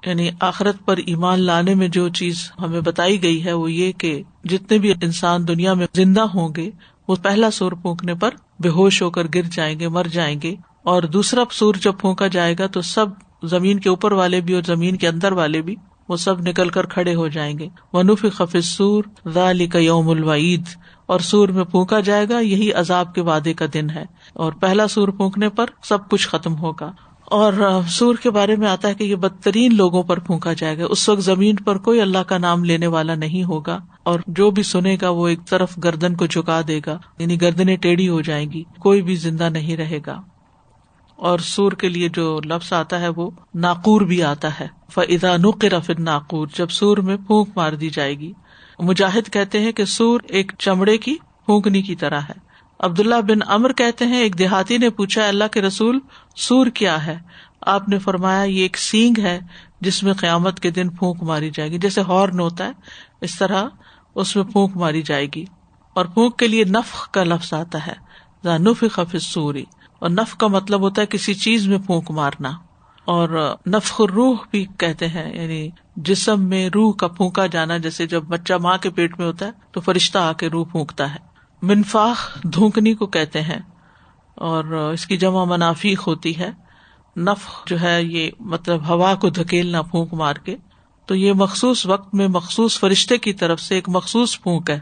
یعنی آخرت پر ایمان لانے میں جو چیز ہمیں بتائی گئی ہے وہ یہ کہ جتنے بھی انسان دنیا میں زندہ ہوں گے وہ پہلا سور پھونکنے پر بے ہوش ہو کر گر جائیں گے، مر جائیں گے. اور دوسرا سور جب پھونکا جائے گا تو سب زمین کے اوپر والے بھی اور زمین کے اندر والے بھی وہ سب نکل کر کھڑے ہو جائیں گے. وَنُفِخَ فِي الصُّورِ ذَلِكَ يَوْمُ الْوَعِيدِ، اور سور میں پھونکا جائے گا، یہی عذاب کے وعدے کا دن ہے. اور پہلا سور پھونکنے پر سب کچھ ختم ہوگا. اور سور کے بارے میں آتا ہے کہ یہ بدترین لوگوں پر پھونکا جائے گا. اس وقت زمین پر کوئی اللہ کا نام لینے والا نہیں ہوگا، اور جو بھی سنے گا وہ ایک طرف گردن کو جھکا دے گا، یعنی گردنیں ٹیڑھی ہو جائیں گی، کوئی بھی زندہ نہیں رہے گا. اور سور کے لیے جو لفظ آتا ہے وہ ناقور بھی آتا ہے. فَإِذَا نُقِرَ فِي النَّاقُورِ، جب سور میں پھونک مار دی جائے گی. مجاہد کہتے ہیں کہ سور ایک چمڑے کی پھونکنی کی طرح ہے. عبداللہ بن عمر کہتے ہیں ایک دیہاتی نے پوچھا اللہ کے رسول سور کیا ہے؟ آپ نے فرمایا یہ ایک سینگ ہے جس میں قیامت کے دن پھونک ماری جائے گی، جیسے ہارن ہوتا ہے اس طرح اس میں پھونک ماری جائے گی. اور پھونک کے لیے نفخ کا لفظ آتا ہے، ذا نفخ فی الصور، اور نفخ کا مطلب ہوتا ہے کسی چیز میں پھونک مارنا. اور نفخ الروح بھی کہتے ہیں، یعنی جسم میں روح کا پھونکا جانا، جیسے جب بچہ ماں کے پیٹ میں ہوتا ہے تو فرشتہ آ کے روح پھونکتا ہے. منفاخ دھونکنی کو کہتے ہیں اور اس کی جمع منافیخ ہوتی ہے. نفخ جو ہے یہ مطلب ہوا کو دھکیلنا پھونک مار کے، تو یہ مخصوص وقت میں مخصوص فرشتے کی طرف سے ایک مخصوص پھونک ہے،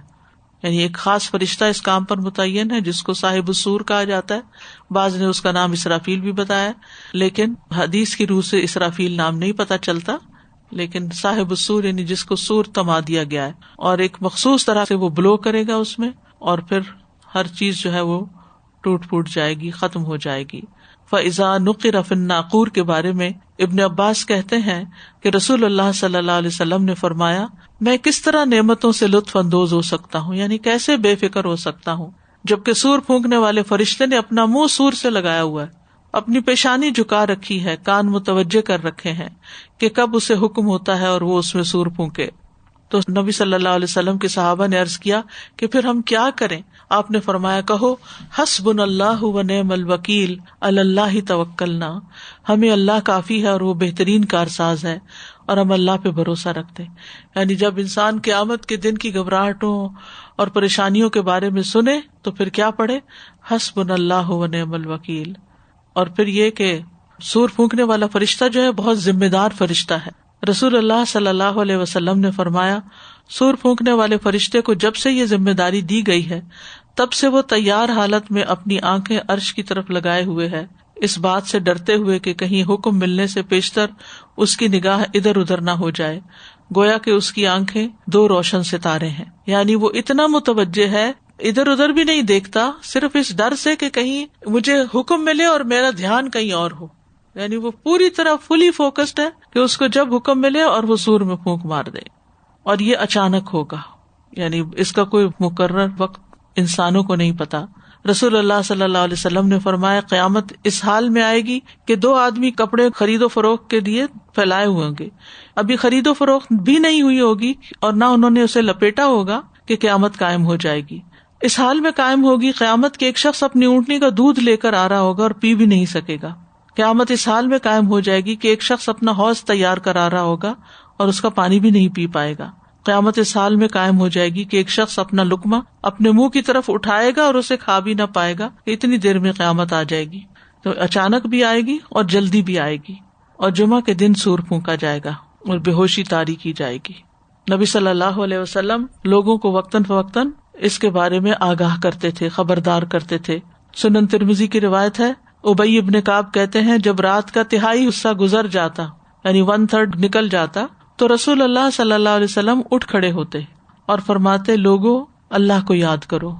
یعنی ایک خاص فرشتہ اس کام پر متعین ہے جس کو صاحب السور کہا جاتا ہے. بعض نے اس کا نام اسرافیل بھی بتایا، لیکن حدیث کی روح سے اسرافیل نام نہیں پتہ چلتا، لیکن صاحب السور یعنی جس کو سور تما دیا گیا ہے. اور ایک مخصوص طرح سے وہ بلو کرے گا اس میں، اور پھر ہر چیز جو ہے وہ ٹوٹ پھوٹ جائے گی، ختم ہو جائے گی. فَإِذَا نُقِرَ فِي النَّاقُورِ کے بارے میں ابن عباس کہتے ہیں کہ رسول اللہ صلی اللہ علیہ وسلم نے فرمایا میں کس طرح نعمتوں سے لطف اندوز ہو سکتا ہوں، یعنی کیسے بے فکر ہو سکتا ہوں، جبکہ سور پھونکنے والے فرشتے نے اپنا منہ سور سے لگایا ہوا ہے، اپنی پیشانی جھکا رکھی ہے، کان متوجہ کر رکھے ہیں کہ کب اسے حکم ہوتا ہے اور وہ اس میں سور پھونکے. تو نبی صلی اللہ علیہ وسلم کے صحابہ نے عرض کیا کہ پھر ہم کیا کریں؟ آپ نے فرمایا کہو حسبنا اللہ و نعم الوکیل علی اللہ توکلنا، ہمیں اللہ کافی ہے اور وہ بہترین کارساز ہے اور ہم اللہ پہ بھروسہ رکھتے ہیں. یعنی جب انسان قیامت کے دن کی گھبراہٹوں اور پریشانیوں کے بارے میں سنے تو پھر کیا پڑھے؟ حسبنا اللہ و نعم الوکیل. اور پھر یہ کہ سور پھونکنے والا فرشتہ جو ہے بہت ذمہ دار فرشتہ ہے. رسول اللہ صلی اللہ علیہ وسلم نے فرمایا سور پھونکنے والے فرشتے کو جب سے یہ ذمہ داری دی گئی ہے تب سے وہ تیار حالت میں اپنی آنکھیں عرش کی طرف لگائے ہوئے ہے، اس بات سے ڈرتے ہوئے کہ کہیں حکم ملنے سے پیشتر اس کی نگاہ ادھر ادھر نہ ہو جائے، گویا کہ اس کی آنکھیں دو روشن ستارے ہیں. یعنی وہ اتنا متوجہ ہے، ادھر ادھر بھی نہیں دیکھتا، صرف اس ڈر سے کہ کہیں مجھے حکم ملے اور میرا دھیان کہیں اور ہو. یعنی وہ پوری طرح فلی فوکسڈ ہے کہ اس کو جب حکم ملے اور وہ سور میں پھونک مار دے. اور یہ اچانک ہوگا، یعنی اس کا کوئی مقرر وقت انسانوں کو نہیں پتا. رسول اللہ صلی اللہ علیہ وسلم نے فرمایا قیامت اس حال میں آئے گی کہ دو آدمی کپڑے خرید و فروخت کے لیے پھیلائے ہوئے ہوں گے، ابھی خرید و فروخت بھی نہیں ہوئی ہوگی اور نہ انہوں نے اسے لپیٹا ہوگا کہ قیامت قائم ہو جائے گی. اس حال میں قائم ہوگی قیامت کہ ایک شخص اپنی اونٹنی کا دودھ لے کر آ رہا ہوگا اور پی بھی نہیں سکے گا. قیامت اس حال میں قائم ہو جائے گی کہ ایک شخص اپنا حوض تیار کرا رہا ہوگا اور اس کا پانی بھی نہیں پی پائے گا. قیامت اس حال میں قائم ہو جائے گی کہ ایک شخص اپنا لقمہ اپنے منہ کی طرف اٹھائے گا اور اسے کھا بھی نہ پائے گا. اتنی دیر میں قیامت آ جائے گی. تو اچانک بھی آئے گی اور جلدی بھی آئے گی. اور جمعہ کے دن سور پھونکا جائے گا اور بے ہوشی طاری کی جائے گی. نبی صلی اللہ علیہ وسلم لوگوں کو وقتاً فوقتاً اس کے بارے میں آگاہ کرتے تھے، خبردار کرتے تھے. سنن ترمذی کی روایت ہے، ابی ابن کعب کہتے ہیں جب رات کا تہائی حصہ گزر جاتا، یعنی 1/3 نکل جاتا، تو رسول اللہ صلی اللہ علیہ وسلم اٹھ کھڑے ہوتے اور فرماتے لوگو اللہ کو یاد کرو،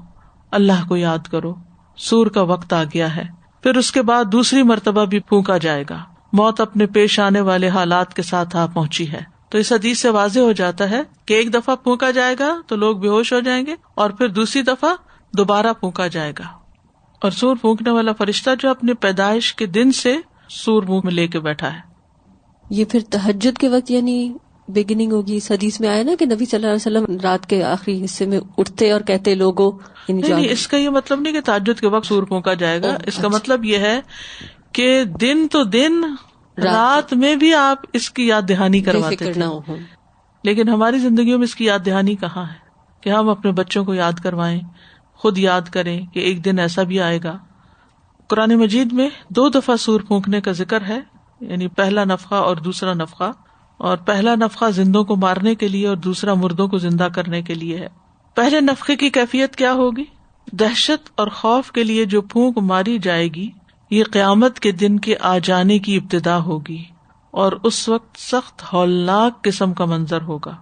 اللہ کو یاد کرو، سور کا وقت آ گیا ہے. پھر اس کے بعد دوسری مرتبہ بھی پھونکا جائے گا، موت اپنے پیش آنے والے حالات کے ساتھ آ پہنچی ہے. تو اس حدیث سے واضح ہو جاتا ہے کہ ایک دفعہ پھونکا جائے گا تو لوگ بے ہوش ہو جائیں گے اور پھر دوسری دفعہ دوبارہ پھونکا جائے گا. اور سور پھونکنے والا فرشتہ جو اپنے پیدائش کے دن سے سور منہ میں لے کے بیٹھا ہے. یہ پھر تہجد کے وقت یعنی بگننگ ہوگی. اس حدیث میں آیا نا کہ نبی صلی اللہ علیہ وسلم رات کے آخری حصے میں اٹھتے اور کہتے لوگوں. نہیں، اس کا یہ مطلب نہیں کہ تہجد کے وقت سور پھونکا جائے گا. اس کا مطلب یہ ہے کہ دن تو دن رات میں بھی آپ اس کی یاد دہانی کرواتے تھے. لیکن ہماری زندگیوں میں اس کی یاد دہانی کہاں ہے کہ ہم اپنے بچوں کو یاد کروائیں، خود یاد کریں کہ ایک دن ایسا بھی آئے گا. قرآن مجید میں 2 دفعہ سور پھونکنے کا ذکر ہے، یعنی پہلا نفخہ اور دوسرا نفخہ. اور پہلا نفخہ زندوں کو مارنے کے لیے اور دوسرا مردوں کو زندہ کرنے کے لیے ہے. پہلے نفخے کی کیفیت کیا ہوگی؟ دہشت اور خوف کے لیے جو پھونک ماری جائے گی یہ قیامت کے دن کے آ جانے کی ابتدا ہوگی اور اس وقت سخت ہولناک قسم کا منظر ہوگا.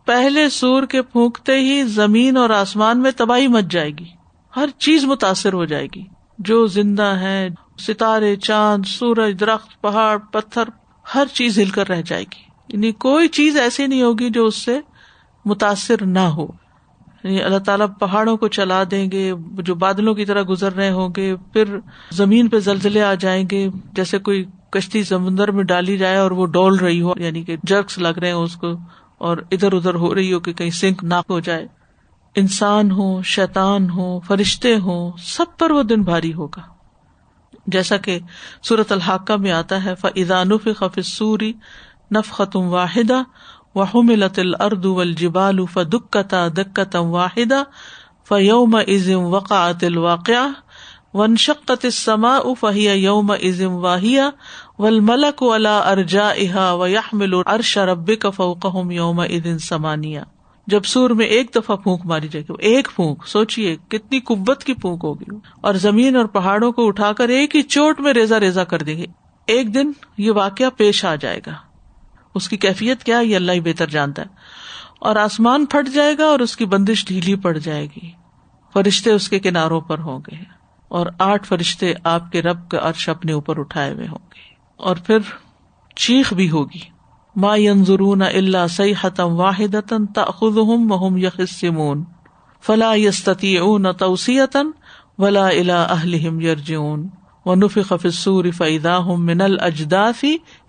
پہلے سور کے پھونکتے ہی زمین اور آسمان میں تباہی مچ جائے گی، ہر چیز متاثر ہو جائے گی، جو زندہ ہے، ستارے، چاند، سورج، درخت، پہاڑ، پتھر، ہر چیز ہل کر رہ جائے گی. یعنی کوئی چیز ایسی نہیں ہوگی جو اس سے متاثر نہ ہو. یعنی اللہ تعالیٰ پہاڑوں کو چلا دیں گے جو بادلوں کی طرح گزر رہے ہوں گے، پھر زمین پہ زلزلے آ جائیں گے، جیسے کوئی کشتی سمندر میں ڈالی جائے اور وہ ڈول رہی ہو، یعنی کہ جرکس لگ رہے ہیں اس کو اور ادھر ادھر ہو رہی ہو کہ کہیں سنک نہ ہو جائے. انسان ہو، شیطان ہو، فرشتے ہوں، سب پر وہ دن بھاری ہوگا. جیسا کہ سورۃ الحاقہ میں آتا ہے فَإِذَا نُفِخَ فِي الصُّورِ نَفْخَةٌ وَاحِدَةٌ وَحُمِلَتِ الْأَرْضُ وَالْجِبَالُ فَدُكَّتَا دَكَّةً وَاحِدَةً فَيَوْمَئِذٍ وَقَعَتِ الْوَاقِعَةُ وَانشَقَّتِ السَّمَاءُ فَهِيَ يَوْمَئِذٍ وَاهِيَةٌ وَالْمَلَكُ عَلَى أَرْجَائِهَا وَيَحْمِلُ عَرْشَ رَبِّكَ فَوْقَهُمْ يَوْمَئِذٍ ثَمَانِيَةٌ. جب سور میں ایک دفعہ پھونک ماری جائے گی، ایک پھونک، سوچئے کتنی قوت کی پھونک ہوگی، اور زمین اور پہاڑوں کو اٹھا کر ایک ہی چوٹ میں ریزہ ریزہ کر دیں گے. ایک دن یہ واقعہ پیش آ جائے گا، اس کی کیفیت کیا ہے یہ اللہ ہی بہتر جانتا ہے. اور آسمان پھٹ جائے گا اور اس کی بندش ڈھیلی پڑ جائے گی، فرشتے اس کے کناروں پر ہوں گے اور 8 فرشتے آپ کے رب کا عرش اپنے اوپر اٹھائے ہوئے ہوں گے. اور پھر چیخ بھی ہوگی، ما ينظرون الا صيحة واحدة تأخذهم وهم يخصمون فلا يستطيعون توصية ولا الى اهلهم يرجعون ونفخ في الصور فاذا هم من الاجداث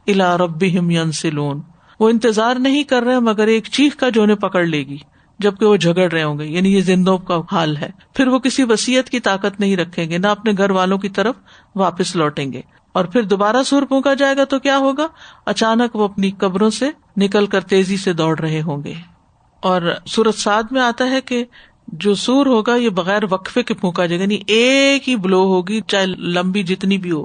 الى ربهم ينسلون وہ انتظار نہیں کر رہے مگر ایک چیخ کا جو انہیں پکڑ لے گی جبکہ وہ جھگڑ رہے ہوں گے. یعنی یہ زندوں کا حال ہے. پھر وہ کسی وصیت کی طاقت نہیں رکھیں گے، نہ اپنے گھر والوں کی طرف واپس لوٹیں گے. اور پھر دوبارہ سور پھونکا جائے گا تو کیا ہوگا؟ اچانک وہ اپنی قبروں سے نکل کر تیزی سے دوڑ رہے ہوں گے. اور سورۃ صاد میں آتا ہے کہ جو سور ہوگا یہ بغیر وقفے کے پھونکا جائے گا، یعنی ایک ہی بلو ہوگی، چاہے لمبی جتنی بھی ہو.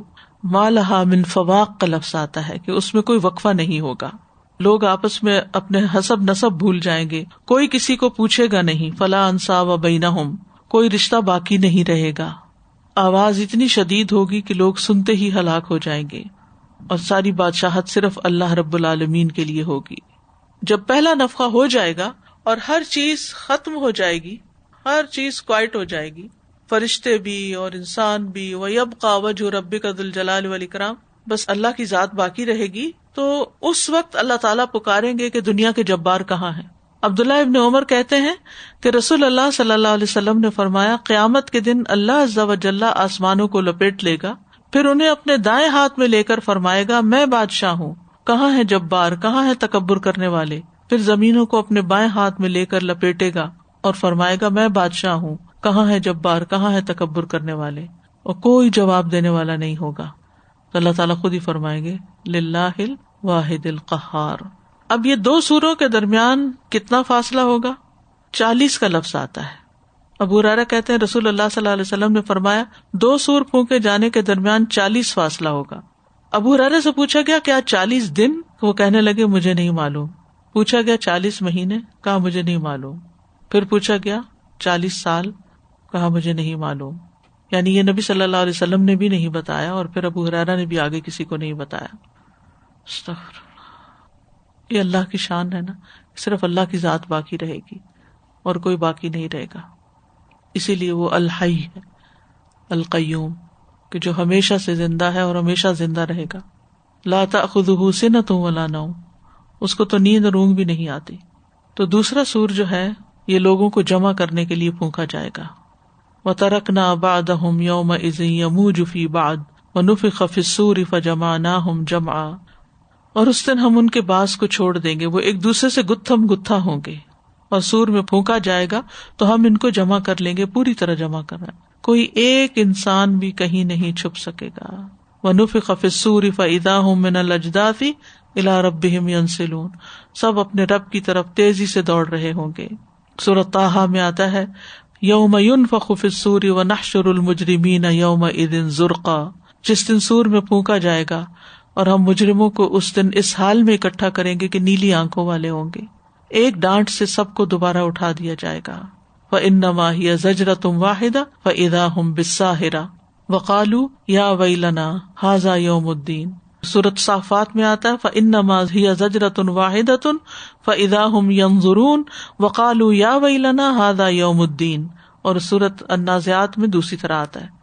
ما لہا من فواق کا لفظ آتا ہے کہ اس میں کوئی وقفہ نہیں ہوگا. لوگ آپس میں اپنے حسب نسب بھول جائیں گے، کوئی کسی کو پوچھے گا نہیں. فلا انصاب بینہم، کوئی رشتہ باقی نہیں رہے گا. آواز اتنی شدید ہوگی کہ لوگ سنتے ہی ہلاک ہو جائیں گے، اور ساری بادشاہت صرف اللہ رب العالمین کے لیے ہوگی. جب پہلا نفخہ ہو جائے گا اور ہر چیز ختم ہو جائے گی، ہر چیز کوائٹ ہو جائے گی، فرشتے بھی اور انسان بھی. وَيَبْقَى وَجْهُ رَبِّكَ ذُو الْجَلَالِ وَالْإِكْرَامِ، بس اللہ کی ذات باقی رہے گی. تو اس وقت اللہ تعالیٰ پکاریں گے کہ دنیا کے جبار کہاں ہیں. عبداللہ ابن عمر کہتے ہیں کہ رسول اللہ صلی اللہ علیہ وسلم نے فرمایا، قیامت کے دن اللہ عز و جل آسمانوں کو لپیٹ لے گا، پھر انہیں اپنے دائیں ہاتھ میں لے کر فرمائے گا، میں بادشاہ ہوں، کہاں ہے جبار، کہاں ہے تکبر کرنے والے. پھر زمینوں کو اپنے بائیں ہاتھ میں لے کر لپیٹے گا اور فرمائے گا، میں بادشاہ ہوں، کہاں ہے جبار، کہاں ہے تکبر کرنے والے. اور کوئی جواب دینے والا نہیں ہوگا. تو اللہ تعالیٰ خود ہی فرمائیں گے، للہ الواحد القہار. اب یہ دو سوروں کے درمیان کتنا فاصلہ ہوگا؟ 40 کا لفظ آتا ہے. ابو ہریرہ کہتے ہیں رسول اللہ صلی اللہ علیہ وسلم نے فرمایا 2 سور پھونکے جانے کے درمیان 40 فاصلہ ہوگا. ابو ہریرہ سے پوچھا گیا کیا 40 دن؟ وہ کہنے لگے مجھے نہیں معلوم. پوچھا گیا 40 مہینے؟ کہا مجھے نہیں معلوم. پھر پوچھا گیا 40 سال؟ کہا مجھے نہیں معلوم. یعنی یہ نبی صلی اللہ علیہ وسلم نے بھی نہیں بتایا، اور پھر ابو ہریرہ نے بھی آگے کسی کو نہیں بتایا. استغفر اللہ. یہ اللہ کی شان ہے نا، صرف اللہ کی ذات باقی رہے گی اور کوئی باقی نہیں رہے گا. اسی لیے وہ الحی ہے، القیوم، کہ جو ہمیشہ سے زندہ ہے اور ہمیشہ زندہ رہے گا. لا تأخذہ سنۃ ولا نوم، اس کو تو نیند اور اونگ بھی نہیں آتی. تو دوسرا سور جو ہے یہ لوگوں کو جمع کرنے کے لیے پھونکا جائے گا. وَتَرَكْنَا بَعْدَهُمْ يَوْمَئِذٍ يَمُوجُ فِي بَعْضٍ وَنُفِخَ فِي الصُّورِ فَجَمَعْنَاهُمْ جَمْعًا. اور اس دن ہم ان کے بعض کو چھوڑ دیں گے، وہ ایک دوسرے سے گتھم گتھا ہوں گے، اور سور میں پھونکا جائے گا تو ہم ان کو جمع کر لیں گے، پوری طرح جمع کرنا. کوئی ایک انسان بھی کہیں نہیں چھپ سکے گا. وَنُفِخَ فِي الصُّورِ فَإِذَا هُم مِّنَ الْأَجْدَاثِ إِلَىٰ رَبِّهِمْ يَنسِلُونَ. سب اپنے رب کی طرف تیزی سے دوڑ رہے ہوں گے. سورۃ طٰہٰ میں آتا ہے یوم ينفخ فی الصور ونحشر المجرمین یومئذ زرقا. جس دن سور میں پھونکا جائے گا اور ہم مجرموں کو اس دن اس حال میں اکٹھا کریں گے کہ نیلی آنکھوں والے ہوں گے. ایک ڈانٹ سے سب کو دوبارہ اٹھا دیا جائے گا. وَإِنَّمَا هِيَ زَجْرَةٌ وَاحِدَةٌ فَإِذَا هُمْ بِالسَّاهِرَةِ وَقَالُوا يَا وَيْلَنَا هَذَا يَوْمُ الدِّينِ. سورۃ صافات میں آتا ہے فَإِنَّمَا هِيَ زَجْرَةٌ وَاحِدَةٌ فَإِذَا هُمْ يَنظُرُونَ وَقَالُوا يَا وَيْلَنَا هَذَا يَوْمُ الدِّينِ. اور سورۃ النازعات میں دوسری طرح آتا ہے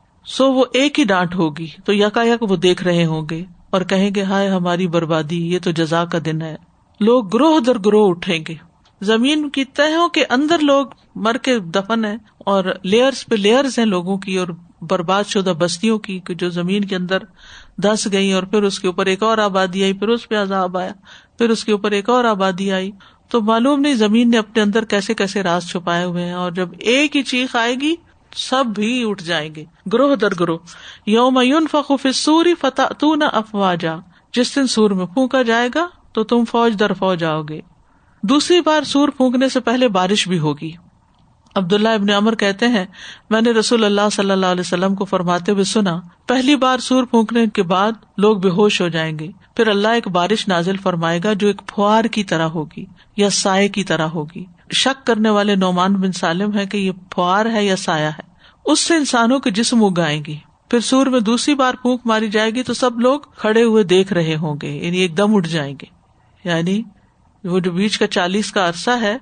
وہ ایک ہی ڈانٹ ہوگی تو یکایک وہ دیکھ رہے ہوں گے اور کہیں گے ہائے ہماری بربادی، یہ تو جزا کا دن ہے. لوگ گروہ در گروہ اٹھیں گے، زمین کی تہوں کے اندر لوگ مر کے دفن ہیں، اور لیئرز پہ لیئرز ہیں لوگوں کی اور برباد شدہ بستیوں کی جو زمین کے اندر دھس گئی، اور پھر اس کے اوپر ایک اور آبادی آئی، پھر اس پہ عذاب آیا، پھر اس کے اوپر ایک اور آبادی آئی. تو معلوم نہیں زمین نے اپنے اندر کیسے کیسے راز چھپائے ہوئے ہیں، اور جب ایک ہی چیخ آئے گی سب بھی اٹھ جائیں گے گروہ در گروہ. یوم ينفخ فی الصور فتأتون افواجا. جس دن سور میں پھونکا جائے گا تو تم فوج در فوج آؤ گے. دوسری بار سور پھونکنے سے پہلے بارش بھی ہوگی. عبداللہ ابن عمر کہتے ہیں میں نے رسول اللہ صلی اللہ علیہ وسلم کو فرماتے ہوئے سنا، پہلی بار سور پھونکنے کے بعد لوگ بے ہوش ہو جائیں گے، پھر اللہ ایک بارش نازل فرمائے گا جو ایک پھوار کی طرح ہوگی یا سائے کی طرح ہوگی. شک کرنے والے نعمان بن سالم ہے کہ یہ پھوار ہے یا سایہ ہے. اس سے انسانوں کے جسم اگائیں گی. پھر سور میں دوسری بار پھونک ماری جائے گی تو سب لوگ کھڑے ہوئے دیکھ رہے ہوں گے، یعنی ایک دم اٹھ جائیں گے. یعنی وہ جو بیچ کا 40 کا عرصہ ہے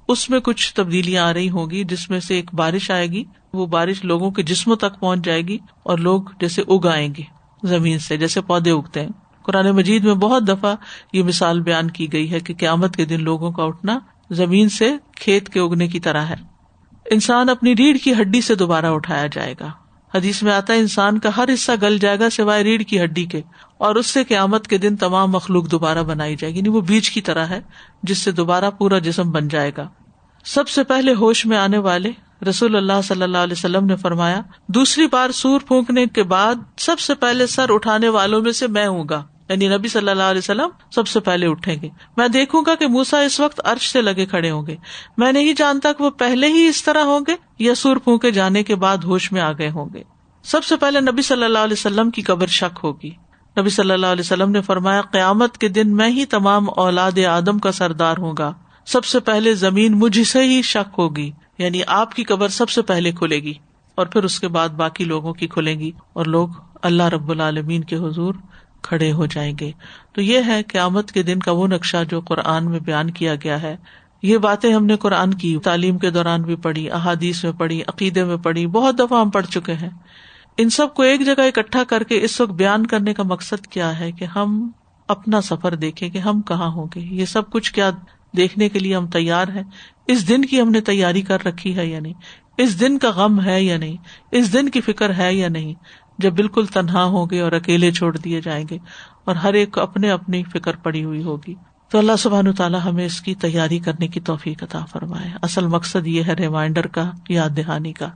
اس میں کچھ تبدیلیاں آ رہی ہوگی، جس میں سے ایک بارش آئے گی، وہ بارش لوگوں کے جسموں تک پہنچ جائے گی اور لوگ جیسے اگائیں گے زمین سے، جیسے پودے اگتے ہیں. قرآن مجید میں بہت دفعہ یہ مثال بیان کی گئی ہے کہ قیامت کے دن لوگوں کا اٹھنا زمین سے کھیت کے اگنے کی طرح ہے. انسان اپنی ریڑھ کی ہڈی سے دوبارہ اٹھایا جائے گا. حدیث میں آتا ہے انسان کا ہر حصہ گل جائے گا سوائے ریڑھ کی ہڈی کے، اور اس سے قیامت کے دن تمام مخلوق دوبارہ بنائی جائے گی، یعنی وہ بیج کی طرح ہے جس سے دوبارہ پورا جسم بن جائے گا. سب سے پہلے ہوش میں آنے والے رسول اللہ صلی اللہ علیہ وسلم نے فرمایا دوسری بار سور پھونکنے کے بعد سب سے پہلے سر اٹھانے والوں میں سے میں ہوں گا، یعنی نبی صلی اللہ علیہ وسلم سب سے پہلے اٹھیں گے. میں دیکھوں گا کہ موسیٰ اس وقت عرش سے لگے کھڑے ہوں گے. میں نہیں جانتا کہ وہ پہلے ہی اس طرح ہوں گے یا سور پھونکے جانے کے بعد ہوش میں آ گئے ہوں گے. سب سے پہلے نبی صلی اللہ علیہ وسلم کی قبر شق ہوگی. نبی صلی اللہ علیہ وسلم نے فرمایا قیامت کے دن میں ہی تمام اولاد آدم کا سردار ہوں گا. سب سے پہلے زمین مجھ سے ہی شق ہوگی، یعنی آپ کی قبر سب سے پہلے کھلے گی اور پھر اس کے بعد باقی لوگوں کی کھلیں گی اور لوگ اللہ رب العالمین کے حضور کھڑے ہو جائیں گے. تو یہ ہے قیامت کے دن کا وہ نقشہ جو قرآن میں بیان کیا گیا ہے. یہ باتیں ہم نے قرآن کی تعلیم کے دوران بھی پڑھی، احادیث میں پڑھی، عقیدے میں پڑھی، بہت دفعہ ہم پڑھ چکے ہیں. ان سب کو ایک جگہ اکٹھا کر کے اس وقت بیان کرنے کا مقصد کیا ہے کہ ہم اپنا سفر دیکھیں کہ ہم کہاں ہوں گے. یہ سب کچھ کیا دیکھنے کے لیے ہم تیار ہیں؟ اس دن کی ہم نے تیاری کر رکھی ہے یا نہیں؟ اس دن کا غم ہے یا نہیں؟ اس دن کی فکر ہے یا نہیں؟ جب بالکل تنہا ہوں گے اور اکیلے چھوڑ دیے جائیں گے اور ہر ایک کو اپنے اپنی فکر پڑی ہوئی ہوگی. تو اللہ سبحانہ تعالیٰ ہمیں اس کی تیاری کرنے کی توفیق عطا فرمائے. اصل مقصد یہ ہے ریمائنڈر کا، یاد دہانی کا.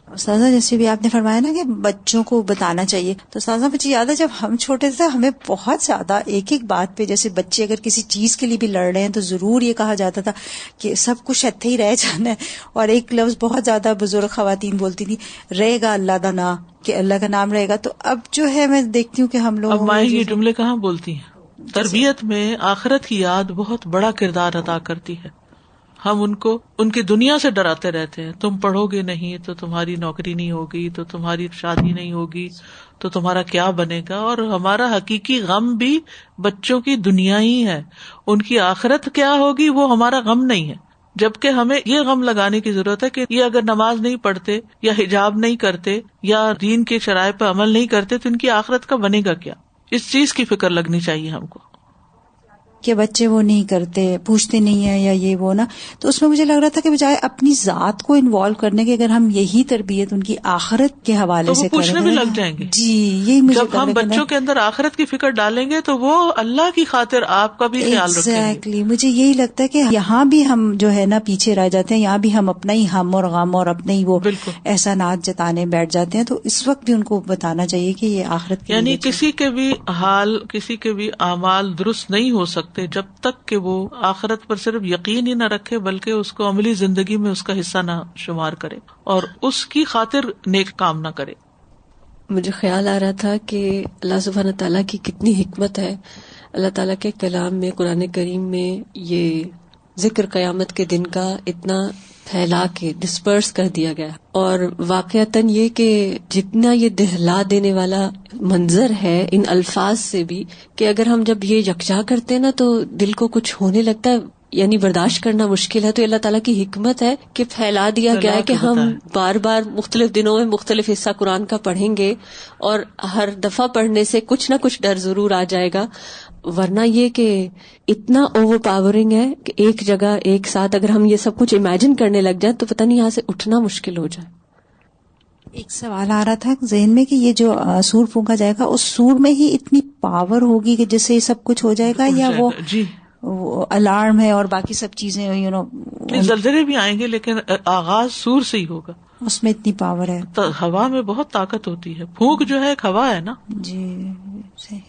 استاذہ جیسے بھی آپ نے فرمایا نا کہ بچوں کو بتانا چاہیے، تو استاذہ مجھے یاد ہے جب ہم چھوٹے تھے ہمیں بہت زیادہ ایک ایک بات پہ، جیسے بچے اگر کسی چیز کے لیے بھی لڑ رہے ہیں تو ضرور یہ کہا جاتا تھا کہ سب کچھ اتھے ہی رہ جانا ہے. اور ایک لفظ بہت زیادہ بزرگ خواتین بولتی تھی، رہے گا اللہ دا نا، کہ اللہ کا نام رہے گا. تو اب جو ہے میں دیکھتی ہوں کہ ہم لوگ اب مائیں یہ جملے کہاں بولتی ہیں. تربیت میں آخرت کی یاد بہت بڑا کردار ادا کرتی ہے. ہم ان کو ان کی دنیا سے ڈراتے رہتے ہیں، تم پڑھو گے نہیں تو تمہاری نوکری نہیں ہوگی، تو تمہاری شادی نہیں ہوگی، تو تمہارا کیا بنے گا. اور ہمارا حقیقی غم بھی بچوں کی دنیا ہی ہے، ان کی آخرت کیا ہوگی وہ ہمارا غم نہیں ہے. جبکہ ہمیں یہ غم لگانے کی ضرورت ہے کہ یہ اگر نماز نہیں پڑھتے یا حجاب نہیں کرتے یا دین کے شرائع پہ عمل نہیں کرتے تو ان کی آخرت کا بنے گا کیا. اس چیز کی فکر لگنی چاہیے ہم کو کہ بچے وہ نہیں کرتے، پوچھتے نہیں ہیں یا یہ وہ نا. تو اس میں مجھے لگ رہا تھا کہ بجائے اپنی ذات کو انوالو کرنے کے اگر ہم یہی تربیت ان کی آخرت کے حوالے سے پوچھنے میں لگ جائیں گے. جی یہی مجھے جب ہم بچوں کے اندر آخرت کی فکر ڈالیں گے تو وہ اللہ کی خاطر آپ کا بھی خیال رکھیں گے. ایگزیکٹلی مجھے یہی لگتا ہے کہ یہاں بھی ہم جو ہے نا پیچھے رہ جاتے ہیں، یہاں بھی ہم اپنا ہی ہم اور غم اور اپنے ہی وہ احسانات جتانے بیٹھ جاتے ہیں. تو اس وقت بھی ان کو بتانا چاہیے کہ یہ آخرت کی، یعنی کسی کے بھی حال، کسی کے بھی اعمال درست نہیں ہو سکتے جب تک کہ وہ آخرت پر صرف یقین ہی نہ رکھے بلکہ اس کو عملی زندگی میں اس کا حصہ نہ شمار کرے اور اس کی خاطر نیک کام نہ کرے. مجھے خیال آ رہا تھا کہ اللہ سبحانہ تعالیٰ کی کتنی حکمت ہے. اللہ تعالیٰ کے کلام میں، قرآن کریم میں یہ ذکر قیامت کے دن کا اتنا پھیلا کے ڈسپرس کر دیا گیا، اور واقعتاً یہ کہ جتنا یہ دہلا دینے والا منظر ہے ان الفاظ سے بھی، کہ اگر ہم جب یہ یکجا کرتے ہیں نا تو دل کو کچھ ہونے لگتا ہے، یعنی برداشت کرنا مشکل ہے. تو اللہ تعالیٰ کی حکمت ہے کہ پھیلا دیا گیا ہے کہ ہم بار بار مختلف دنوں میں مختلف حصہ قرآن کا پڑھیں گے اور ہر دفعہ پڑھنے سے کچھ نہ کچھ ڈر ضرور آ جائے گا. ورنہ یہ کہ اتنا اوور پاورنگ ہے کہ ایک جگہ ایک ساتھ اگر ہم یہ سب کچھ امیجن کرنے لگ جائیں تو پتہ نہیں یہاں سے اٹھنا مشکل ہو جائے. ایک سوال آ رہا تھا ذہن میں کہ یہ جو سور پھونکا جائے گا اس سور میں ہی اتنی پاور ہوگی کہ جس سے یہ سب کچھ ہو جائے گا، یا وہ الارم ہے اور باقی سب چیزیں زلزلے بھی آئیں گے لیکن آغاز سور سے ہی ہوگا. اس میں اتنی پاور ہے. ہوا میں بہت طاقت ہوتی ہے، پھونک جو ہے ایک ہوا ہے نا. جی صحیح.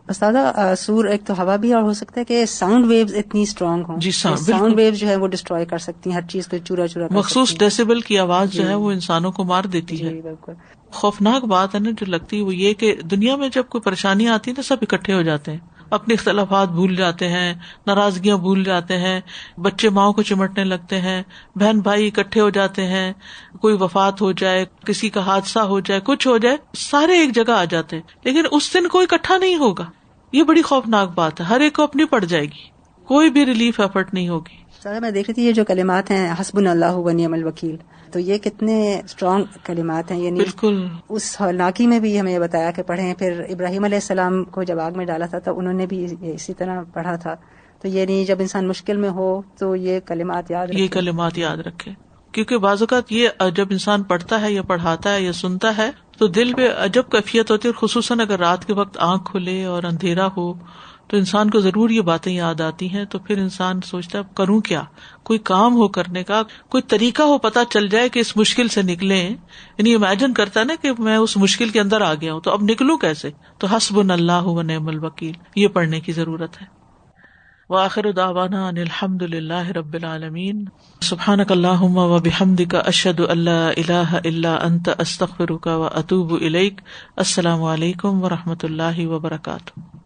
استاذہ سور ایک تو ہوا بھی، اور ہو سکتا ہے کہ ساؤنڈ ویوز اتنی اسٹرانگ ہوں. جی ساؤنڈ ویوز جو ہے وہ ڈسٹروائے کر سکتی ہیں، ہر چیز کو چورا چورا. مخصوص ڈیسیبل کی آواز جو ہے وہ انسانوں کو مار دیتی ہے. بالکل خوفناک بات ہے نا جو لگتی ہے وہ یہ کہ دنیا میں جب کوئی پریشانی آتی ہے تو سب اکٹھے ہو جاتے ہیں، اپنے اختلافات بھول جاتے ہیں، ناراضگیاں بھول جاتے ہیں، بچے ماؤں کو چمٹنے لگتے ہیں، بہن بھائی اکٹھے ہو جاتے ہیں، کوئی وفات ہو جائے، کسی کا حادثہ ہو جائے، کچھ ہو جائے، سارے ایک جگہ آ جاتے ہیں. لیکن اس دن کوئی اکٹھا نہیں ہوگا. یہ بڑی خوفناک بات ہے. ہر ایک کو اپنی پڑ جائے گی، کوئی بھی ریلیف ایفرٹ نہیں ہوگی. سر میں دیکھ رہی تھی یہ جو کلمات ہیں حسبنا اللہ و نعم الوکیل، تو یہ کتنے اسٹرانگ کلمات ہیں. یعنی بالکل اس ہولناکی میں بھی ہمیں یہ بتایا کہ پڑھیں. پھر ابراہیم علیہ السلام کو جب آگ میں ڈالا تھا تو انہوں نے بھی اسی طرح پڑھا تھا. تو یہ نہیں جب انسان مشکل میں ہو تو یہ کلمات یاد رکھے. یہ کلمات یاد رکھے کیونکہ بعض اوقات یہ جب انسان پڑھتا ہے یا پڑھاتا ہے یا سنتا ہے تو دل پہ عجب کیفیت ہوتی ہے، خصوصاً اگر رات کے وقت آنکھ کھلے اور اندھیرا ہو تو انسان کو ضرور یہ باتیں یاد آتی ہیں. تو پھر انسان سوچتا ہے کروں کیا، کوئی کام ہو کرنے کا، کوئی طریقہ ہو پتہ چل جائے کہ اس مشکل سے نکلیں. یعنی امیجن کرتا ہے نا کہ میں اس مشکل کے اندر آ گیا ہوں تو اب نکلوں کیسے. تو حسبنا اللہ و نعم الوکیل یہ پڑھنے کی ضرورت ہے. وآخر دعوانا ان الحمد للہ رب العالمین. سبحانک اللہم و بحمدک اشہد ان لا الہ الا انت استغفرک و اتوب الیک. السلام علیکم و رحمۃ اللہ وبرکاتہ.